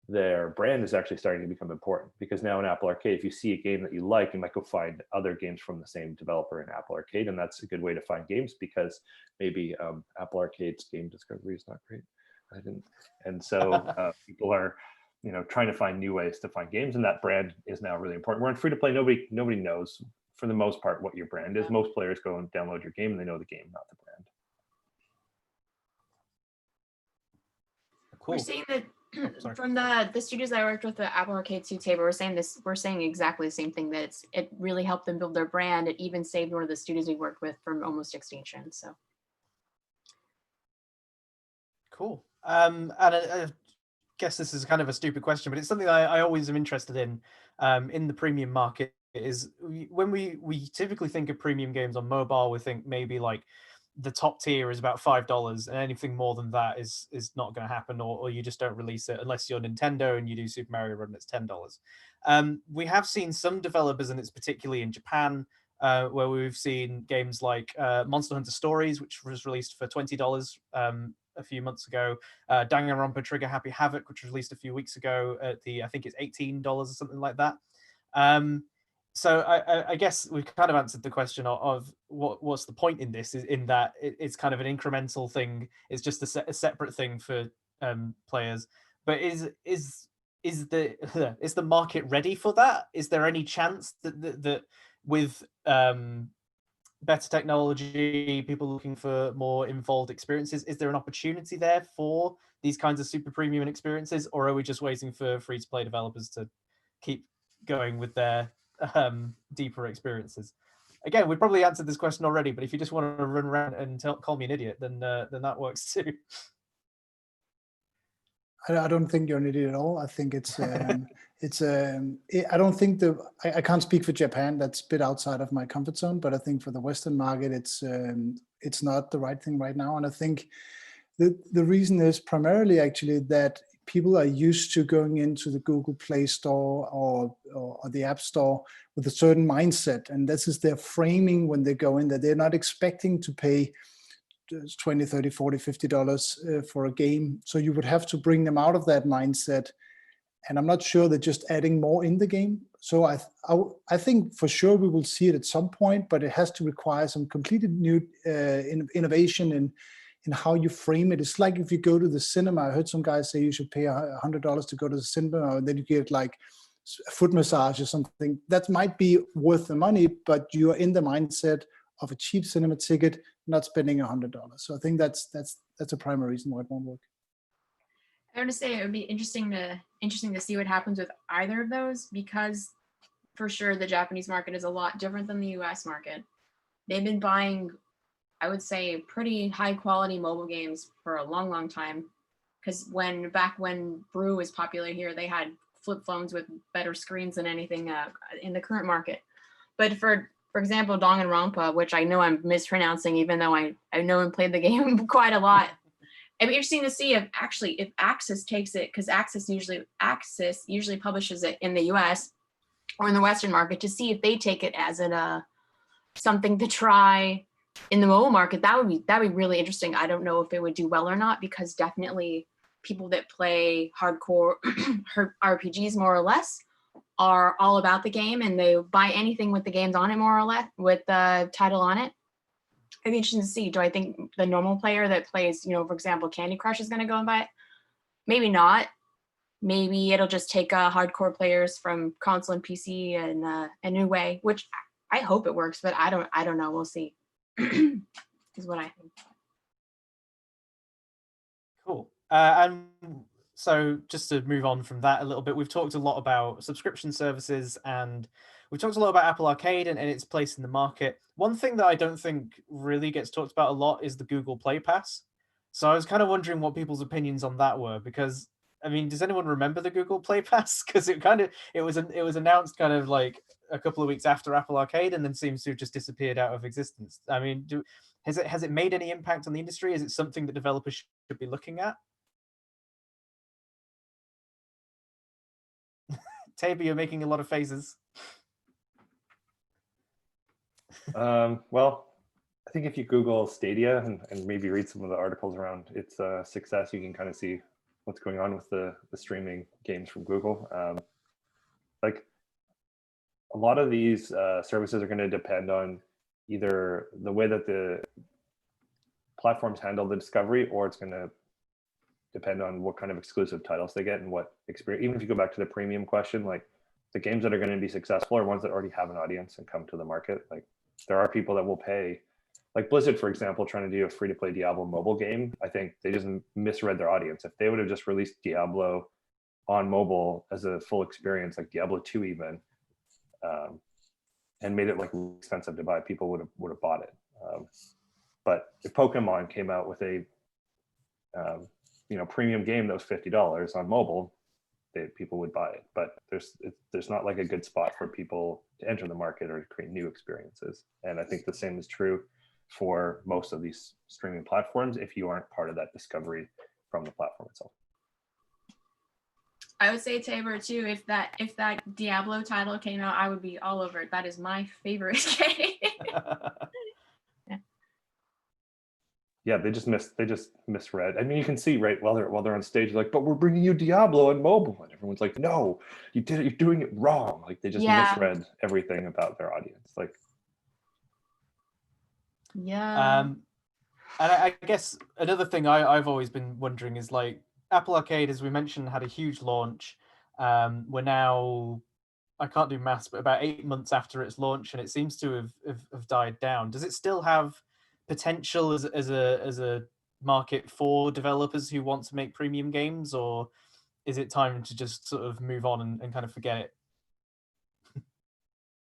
their brand is actually starting to become important, because now in Apple Arcade, if you see a game that you like, you might go find other games from the same developer in Apple Arcade, and that's a good way to find games, because maybe Apple Arcade's game discovery is not great. And so people are, you know, trying to find new ways to find games, and that brand is now really important. We're in free to play. Nobody knows for the most part what your brand is. Most players go and download your game and they know the game, not the brand. Cool. We're seeing that from the studios I worked with, the Apple Arcade 2 table, we're saying exactly the same thing, that it really helped them build their brand. It even saved one of the studios we worked with from almost extinction. So cool. And I guess this is kind of a stupid question, but it's something I always am interested in the premium market. Is when we typically think of premium games on mobile, we think maybe like the top tier is about $5, and anything more than that is not going to happen, or you just don't release it unless you're Nintendo and you do Super Mario Run, it's $10. We have seen some developers, and it's particularly in Japan, where we've seen games like Monster Hunter Stories, which was released for $20 a few months ago, Danganronpa Trigger Happy Havoc, which was released a few weeks ago at I think it's $18 or something like that. So I guess we've kind of answered the question of what's the point in this, is in that it's kind of an incremental thing. It's just a separate thing for players. But is the market ready for that? Is there any chance that with better technology, people looking for more involved experiences, is there an opportunity there for these kinds of super premium experiences, or are we just waiting for free-to-play developers to keep going with their deeper experiences? Again, we probably answered this question already, but if you just want to run around and call me an idiot, then that works too. I don't think you're an idiot at all. I think it's I don't think I can't speak for Japan. That's a bit outside of my comfort zone, but I think for the Western market, it's it's not the right thing right now. And I think the reason is primarily actually that people are used to going into the Google Play Store or the App Store with a certain mindset. And this is their framing when they go in, that they're not expecting to pay $20, $30, $40, $50 for a game. So you would have to bring them out of that mindset. And I'm not sure that just adding more in the game. So I think for sure we will see it at some point, but it has to require some completely new innovation in how you frame it. It's like if you go to the cinema. I heard some guys say you should pay $100 to go to the cinema, and then you get like a foot massage or something. That might be worth the money, but you are in the mindset of a cheap cinema ticket, not spending $100. So I think that's a primary reason why it won't work. I would say it would be interesting to see what happens with either of those, because for sure the Japanese market is a lot different than the US market. They've been buying, I would say, pretty high quality mobile games for a long, long time. Because back when Brew was popular here, they had flip phones with better screens than anything in the current market. But for example, Danganronpa, which I know I'm mispronouncing, even though I know and played the game quite a lot. It'd be interesting to see if Axis takes it, because Axis usually publishes it in the US or in the Western market, to see if they take it as something to try in the mobile market. That'd be really interesting. I don't know if it would do well or not, because definitely people that play hardcore RPGs more or less are all about the game, and they buy anything with the games on it, more or less, with the title on it. It'd be interesting to see. Do I think the normal player that plays, for example, Candy Crush is going to go and buy it? Maybe not. Maybe it'll just take hardcore players from console and PC in a new way, which I hope it works, but I don't know. We'll see. Is what I think. Cool. And so just to move on from that a little bit, we've talked a lot about subscription services, and we've talked a lot about Apple Arcade and its place in the market. One thing that I don't think really gets talked about a lot is the Google Play Pass. So I was kind of wondering what people's opinions on that were, because I mean, does anyone remember the Google Play Pass? Because it was announced kind of like a couple of weeks after Apple Arcade, and then seems to have just disappeared out of existence. I mean, has it made any impact on the industry? Is it something that developers should be looking at? Tabor, you're making a lot of faces. Well, I think if you Google Stadia and maybe read some of the articles around its success, you can kind of see what's going on with the streaming games from Google. Like a lot of these services are going to depend on either the way that the platforms handle the discovery, or it's going to depend on what kind of exclusive titles they get and what experience. Even if you go back to the premium question, like the games that are going to be successful are ones that already have an audience and come to the market. Like there are people that will pay, like Blizzard, for example, trying to do a free-to-play Diablo mobile game. I think they just misread their audience. If they would have just released Diablo on mobile as a full experience, like Diablo 2 even, and made it like expensive to buy, people would have bought it. But if Pokemon came out with a premium game that was $50 on mobile, people would buy it. But there's not like a good spot for people to enter the market or to create new experiences. And I think the same is true for most of these streaming platforms if you aren't part of that discovery from the platform itself. I would say, Tabor, too, if that Diablo title came out, I would be all over it. That is my favorite game. Yeah, they just misread. I mean, you can see right while they're on stage, like, but we're bringing you Diablo on mobile, and everyone's like, no, you did it. You're doing it wrong. Like they just misread everything about their audience. Like, yeah. And I guess another thing I've always been wondering is, like, Apple Arcade, as we mentioned, had a huge launch. We're now, I can't do maths, but about 8 months after its launch, and it seems to have died down. Does it still have potential as a market for developers who want to make premium games, or is it time to just sort of move on and kind of forget it?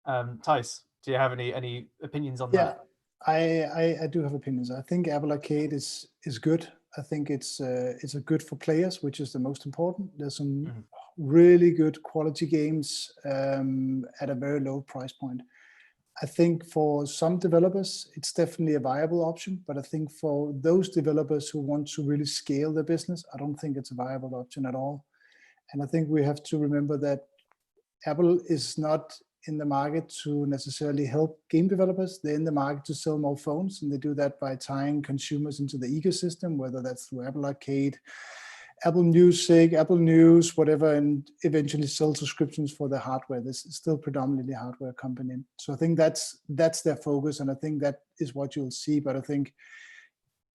Thijs, do you have any opinions on that? I do have opinions. I think Apple Arcade is good. I think it's good for players, which is the most important. There's some really good quality games at a very low price point. I think for some developers, it's definitely a viable option, but I think for those developers who want to really scale their business, I don't think it's a viable option at all. And I think we have to remember that Apple is not in the market to necessarily help game developers. They're in the market to sell more phones, and they do that by tying consumers into the ecosystem, whether that's through Apple Arcade, Apple Music, Apple News, whatever, and eventually sell subscriptions for the hardware. This is still predominantly a hardware company. So I think that's their focus, and I think that is what you'll see. But I think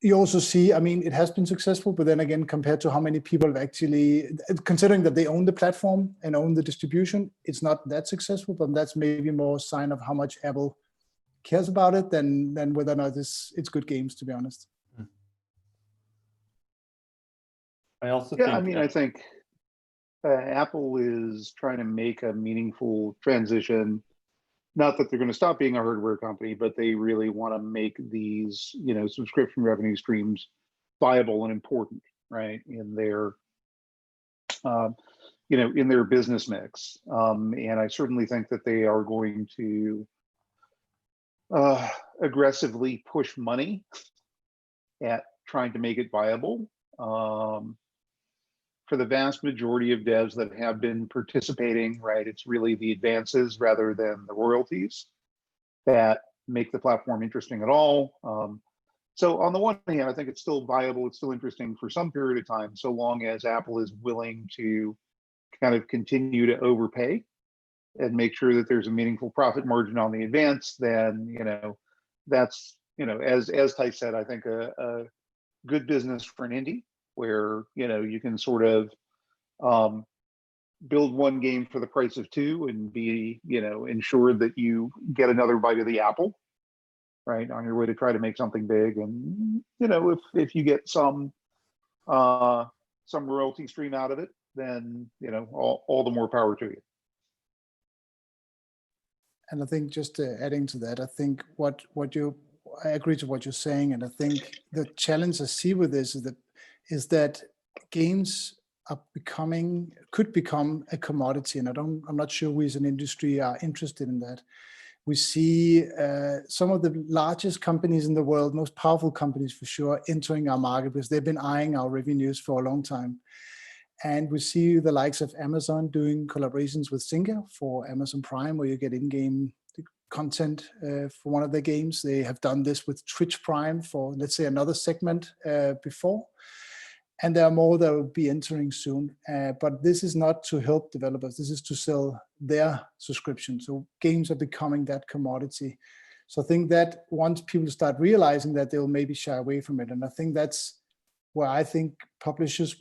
you also see, I mean, it has been successful, but then again, compared to how many people have actually, considering that they own the platform and own the distribution, it's not that successful, but that's maybe more a sign of how much Apple cares about it than whether or not it's good games, to be honest. I also Yeah, think, I mean, I think Apple is trying to make a meaningful transition. Not that they're going to stop being a hardware company, but they really want to make these, subscription revenue streams viable and important, right, in their, in their business mix. And I certainly think that they are going to aggressively push money at trying to make it viable. For the vast majority of devs that have been participating, right, it's really the advances rather than the royalties that make the platform interesting at all. So on the one hand, I think it's still viable, it's still interesting for some period of time, so long as Apple is willing to kind of continue to overpay and make sure that there's a meaningful profit margin on the advance. Then, that's, as Ty said, I think a good business for an indie, where you can sort of build one game for the price of two and be ensured that you get another bite of the apple, right, on your way to try to make something big. And if you get some royalty stream out of it, then all the more power to you. And I think just adding to that, I think I agree to what you're saying, and I think the challenge I see with this is that games could become a commodity, and I'm not sure we as an industry are interested in that. We see some of the largest companies in the world, most powerful companies for sure, entering our market because they've been eyeing our revenues for a long time. And we see the likes of Amazon doing collaborations with Zynga for Amazon Prime, where you get in-game content for one of their games. They have done this with Twitch Prime for, let's say, another segment before. And there are more that will be entering soon. But this is not to help developers. This is to sell their subscription. So games are becoming that commodity. So I think that once people start realizing that, they'll maybe shy away from it. And I think that's where I think publishers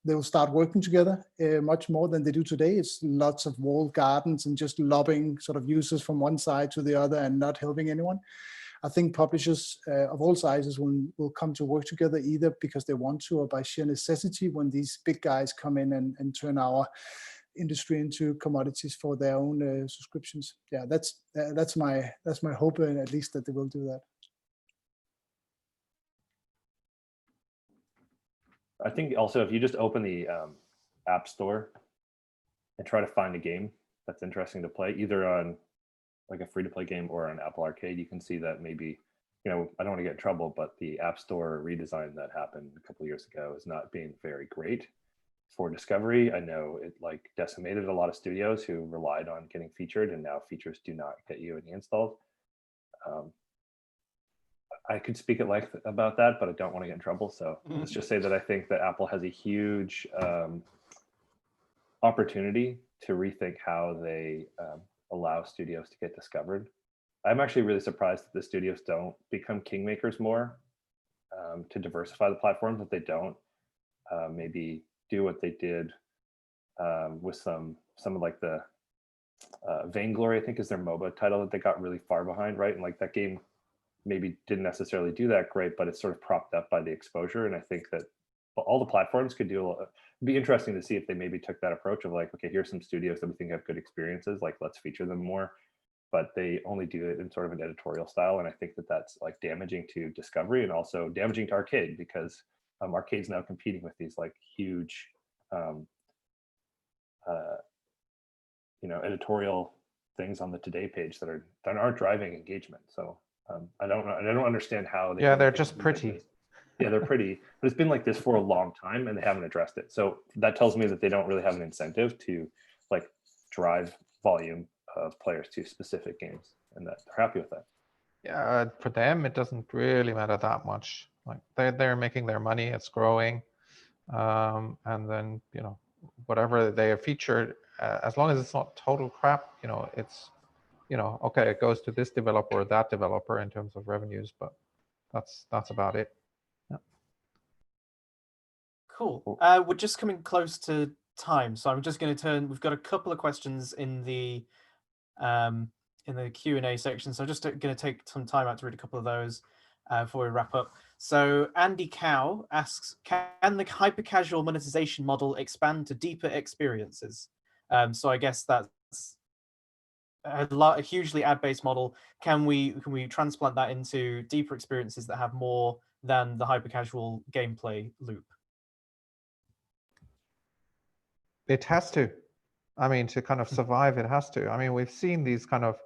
they'll start working together much more than they do today. It's lots of walled gardens and just lobbing sort of users from one side to the other and not helping anyone. I think publishers of all sizes will come to work together, either because they want to or by sheer necessity, when these big guys come in and turn our industry into commodities for their own subscriptions. Yeah, that's my hope, and at least that they will do that. I think also if you just open the App Store and try to find a game that's interesting to play, either on like a free-to-play game or on Apple Arcade, you can see that maybe, I don't want to get in trouble, but the App Store redesign that happened a couple of years ago is not being very great for discovery. I know it like decimated a lot of studios who relied on getting featured, and now features do not get you any installs. I could speak at length about that, but I don't want to get in trouble. So let's just say that I think that Apple has a huge opportunity to rethink how they allow studios to get discovered. I'm actually really surprised that the studios don't become kingmakers more to diversify the platforms, that they don't maybe do what they did with some of like the Vainglory, I think is their MOBA title that they got really far behind, right? And like that game maybe didn't necessarily do that great, but it's sort of propped up by the exposure. And I think that all the platforms could do it'd be interesting to see if they maybe took that approach of like, okay, here's some studios that we think have good experiences, like let's feature them more, but they only do it in sort of an editorial style. And I think that that's like damaging to discovery and also damaging to arcade, because arcade's now competing with these like huge editorial things on the Today page that aren't driving engagement. So I don't understand how they. Yeah, they're just pretty. Yeah, they're pretty, but it's been like this for a long time and they haven't addressed it. So that tells me that they don't really have an incentive to like drive volume of players to specific games, and that they're happy with that. Yeah, for them, it doesn't really matter that much. Like they're making their money, it's growing. And then, you know, whatever they have featured, as long as it's not total crap, you know, it's, you know, okay, it goes to this developer or that developer in terms of revenues, but that's about it. Yeah. Cool. We're just coming close to time, so I'm just going to turn. We've got a couple of questions in the Q&A section, so I'm just going to take some time out to read a couple of those before we wrap up. So Andy Cow asks, can the hyper-casual monetization model expand to deeper experiences? So I guess that's a hugely ad-based model. Can we transplant that into deeper experiences that have more than the hyper-casual gameplay loop? It has to. I mean, to kind of survive, it has to. I mean, we've seen these kind of,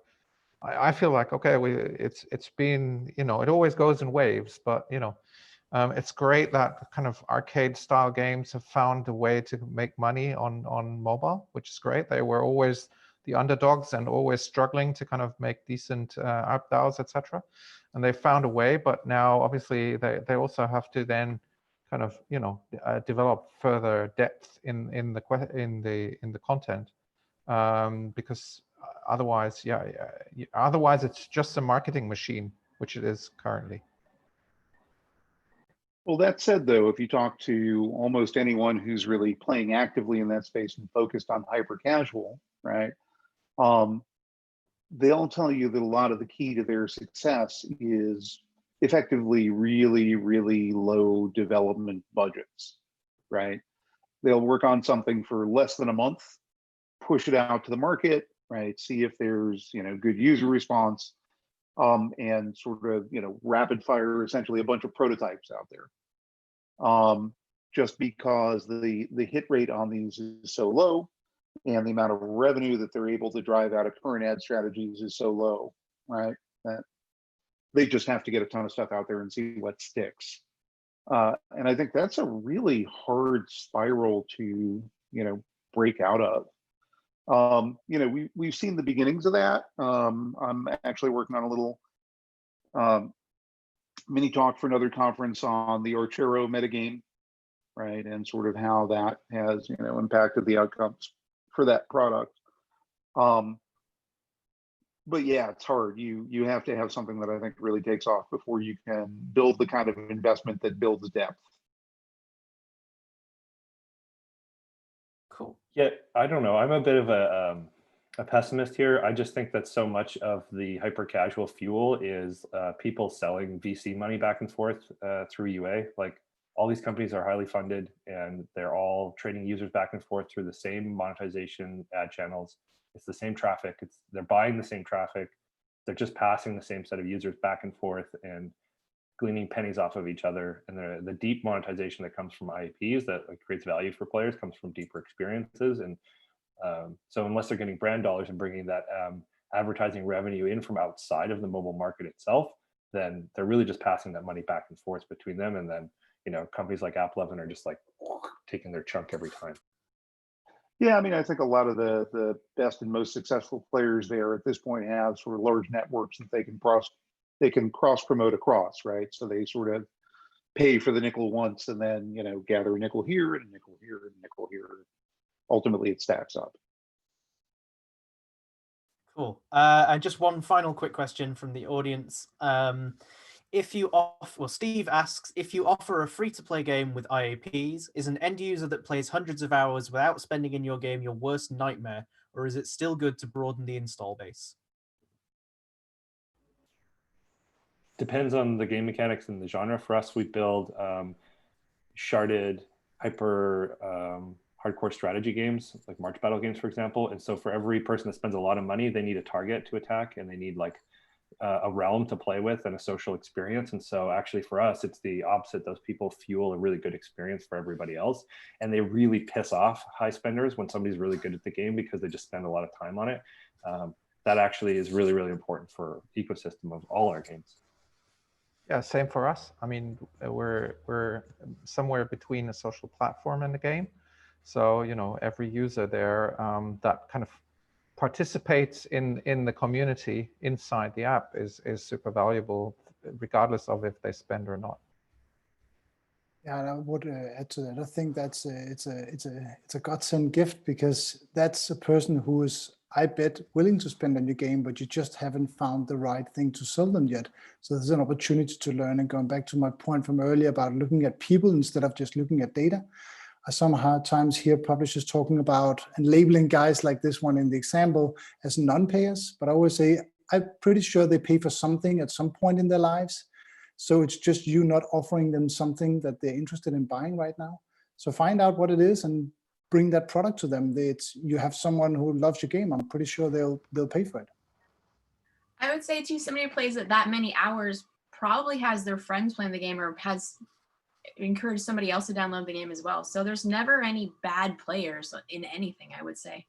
I feel like, okay, it's been, you know, it always goes in waves, but, you know, it's great that kind of arcade style games have found a way to make money on mobile, which is great. They were always the underdogs and always struggling to kind of make decent ARPDAUs, etc. And they found a way, but now obviously they also have to then kind of, you know, develop further depth in the content, because otherwise, otherwise it's just a marketing machine, which it is currently. Well, that said, though, if you talk to almost anyone who's really playing actively in that space and focused on hyper casual, right? They'll tell you that a lot of the key to their success is effectively really, really low development budgets, right? They'll work on something for less than a month, push it out to the market, right? See if there's, you know, good user response, and sort of, you know, rapid fire essentially a bunch of prototypes out there. Just because the hit rate on these is so low, and the amount of revenue that they're able to drive out of current ad strategies is so low, right? That they just have to get a ton of stuff out there and see what sticks. And I think that's a really hard spiral to, you know, break out of. You know, we've seen the beginnings of that. I'm actually working on a little mini talk for another conference on the Archero metagame, right? And sort of how that has, you know, impacted the outcomes for that product. But yeah, it's hard. You have to have something that I think really takes off before you can build the kind of investment that builds depth. Cool. Yeah, I don't know. I'm a bit of a pessimist here. I just think that so much of the hyper casual fuel is people selling VC money back and forth through UA. Like all these companies are highly funded and they're all trading users back and forth through the same monetization ad channels. It's the same traffic. They're buying the same traffic. They're just passing the same set of users back and forth and gleaning pennies off of each other. And the deep monetization that comes from IPs that like, creates value for players comes from deeper experiences. And so unless they're getting brand dollars and bringing that advertising revenue in from outside of the mobile market itself, then they're really just passing that money back and forth between them. And then, you know, companies like AppLovin are just like taking their chunk every time. Yeah, I mean, I think a lot of the best and most successful players there at this point have sort of large networks that they can cross promote across, right? So they sort of pay for the nickel once and then, you know, gather a nickel here and a nickel here and a nickel here. Ultimately, it stacks up. Cool. And just one final quick question from the audience. Steve asks, if you offer a free-to-play game with IAPs, is an end user that plays hundreds of hours without spending in your game your worst nightmare, or is it still good to broaden the install base? Depends on the game mechanics and the genre. For us, we build sharded, hyper hardcore strategy games, like March Battle games, for example. And so for every person that spends a lot of money, they need a target to attack, and they need like a realm to play with and a social experience. And so actually for us, it's the opposite. Those people fuel a really good experience for everybody else. And they really piss off high spenders when somebody's really good at the game because they just spend a lot of time on it. that actually is really, really important for ecosystem of all our games. Yeah, same for us. I mean, we're somewhere between a social platform and a game. So, you know, every user there that kind of participates in the community inside the app is super valuable, regardless of if they spend or not. Yeah, and I would add to that. I think that's it's a godsend gift, because that's a person who is, I bet, willing to spend on your game, but you just haven't found the right thing to sell them yet. So there's an opportunity to learn. And going back to my point from earlier about looking at people instead of just looking at data, I sometimes hear publishers talking about and labeling guys like this one in the example as non-payers, but I always say, I'm pretty sure they pay for something at some point in their lives. So it's just you not offering them something that they're interested in buying right now. So find out what it is and bring that product to them. You have someone who loves your game. I'm pretty sure they'll pay for it. I would say too, somebody who plays it that many hours probably has their friends playing the game or has encouraged somebody else to download the game as well. So there's never any bad players in anything, I would say.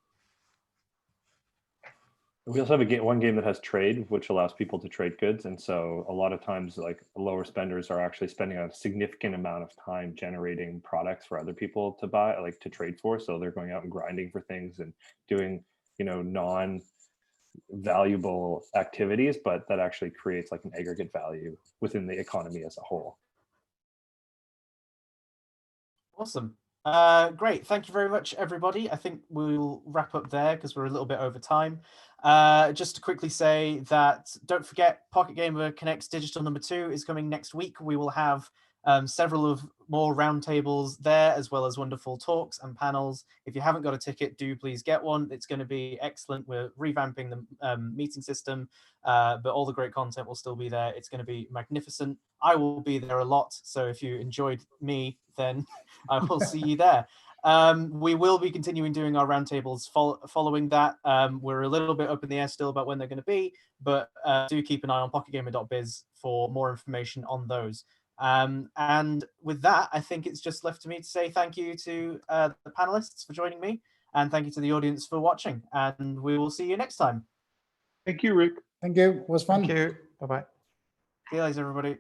We also have one game that has trade, which allows people to trade goods. And so a lot of times, like, lower spenders are actually spending a significant amount of time generating products for other people to buy, like to trade for. So they're going out and grinding for things and doing, you know, non-valuable activities, but that actually creates like an aggregate value within the economy as a whole. Awesome. Great. Thank you very much, everybody. I think we'll wrap up there because we're a little bit over time. Just to quickly say that don't forget, Pocket Gamer Connects Digital #2 is coming next week. We will have several of more roundtables there, as well as wonderful talks and panels. If you haven't got a ticket, do please get one. It's going to be excellent. We're revamping the meeting system, but all the great content will still be there. It's going to be magnificent. I will be there a lot. So if you enjoyed me, then I will see you there. We will be continuing doing our roundtables following that. We're a little bit up in the air still about when they're going to be, but do keep an eye on PocketGamer.biz for more information on those. And with that, I think it's just left to me to say thank you to the panelists for joining me, and thank you to the audience for watching, and we will see you next time. Thank you, Rick. Thank you. It was fun. Thank you. Bye-bye. See you later, everybody.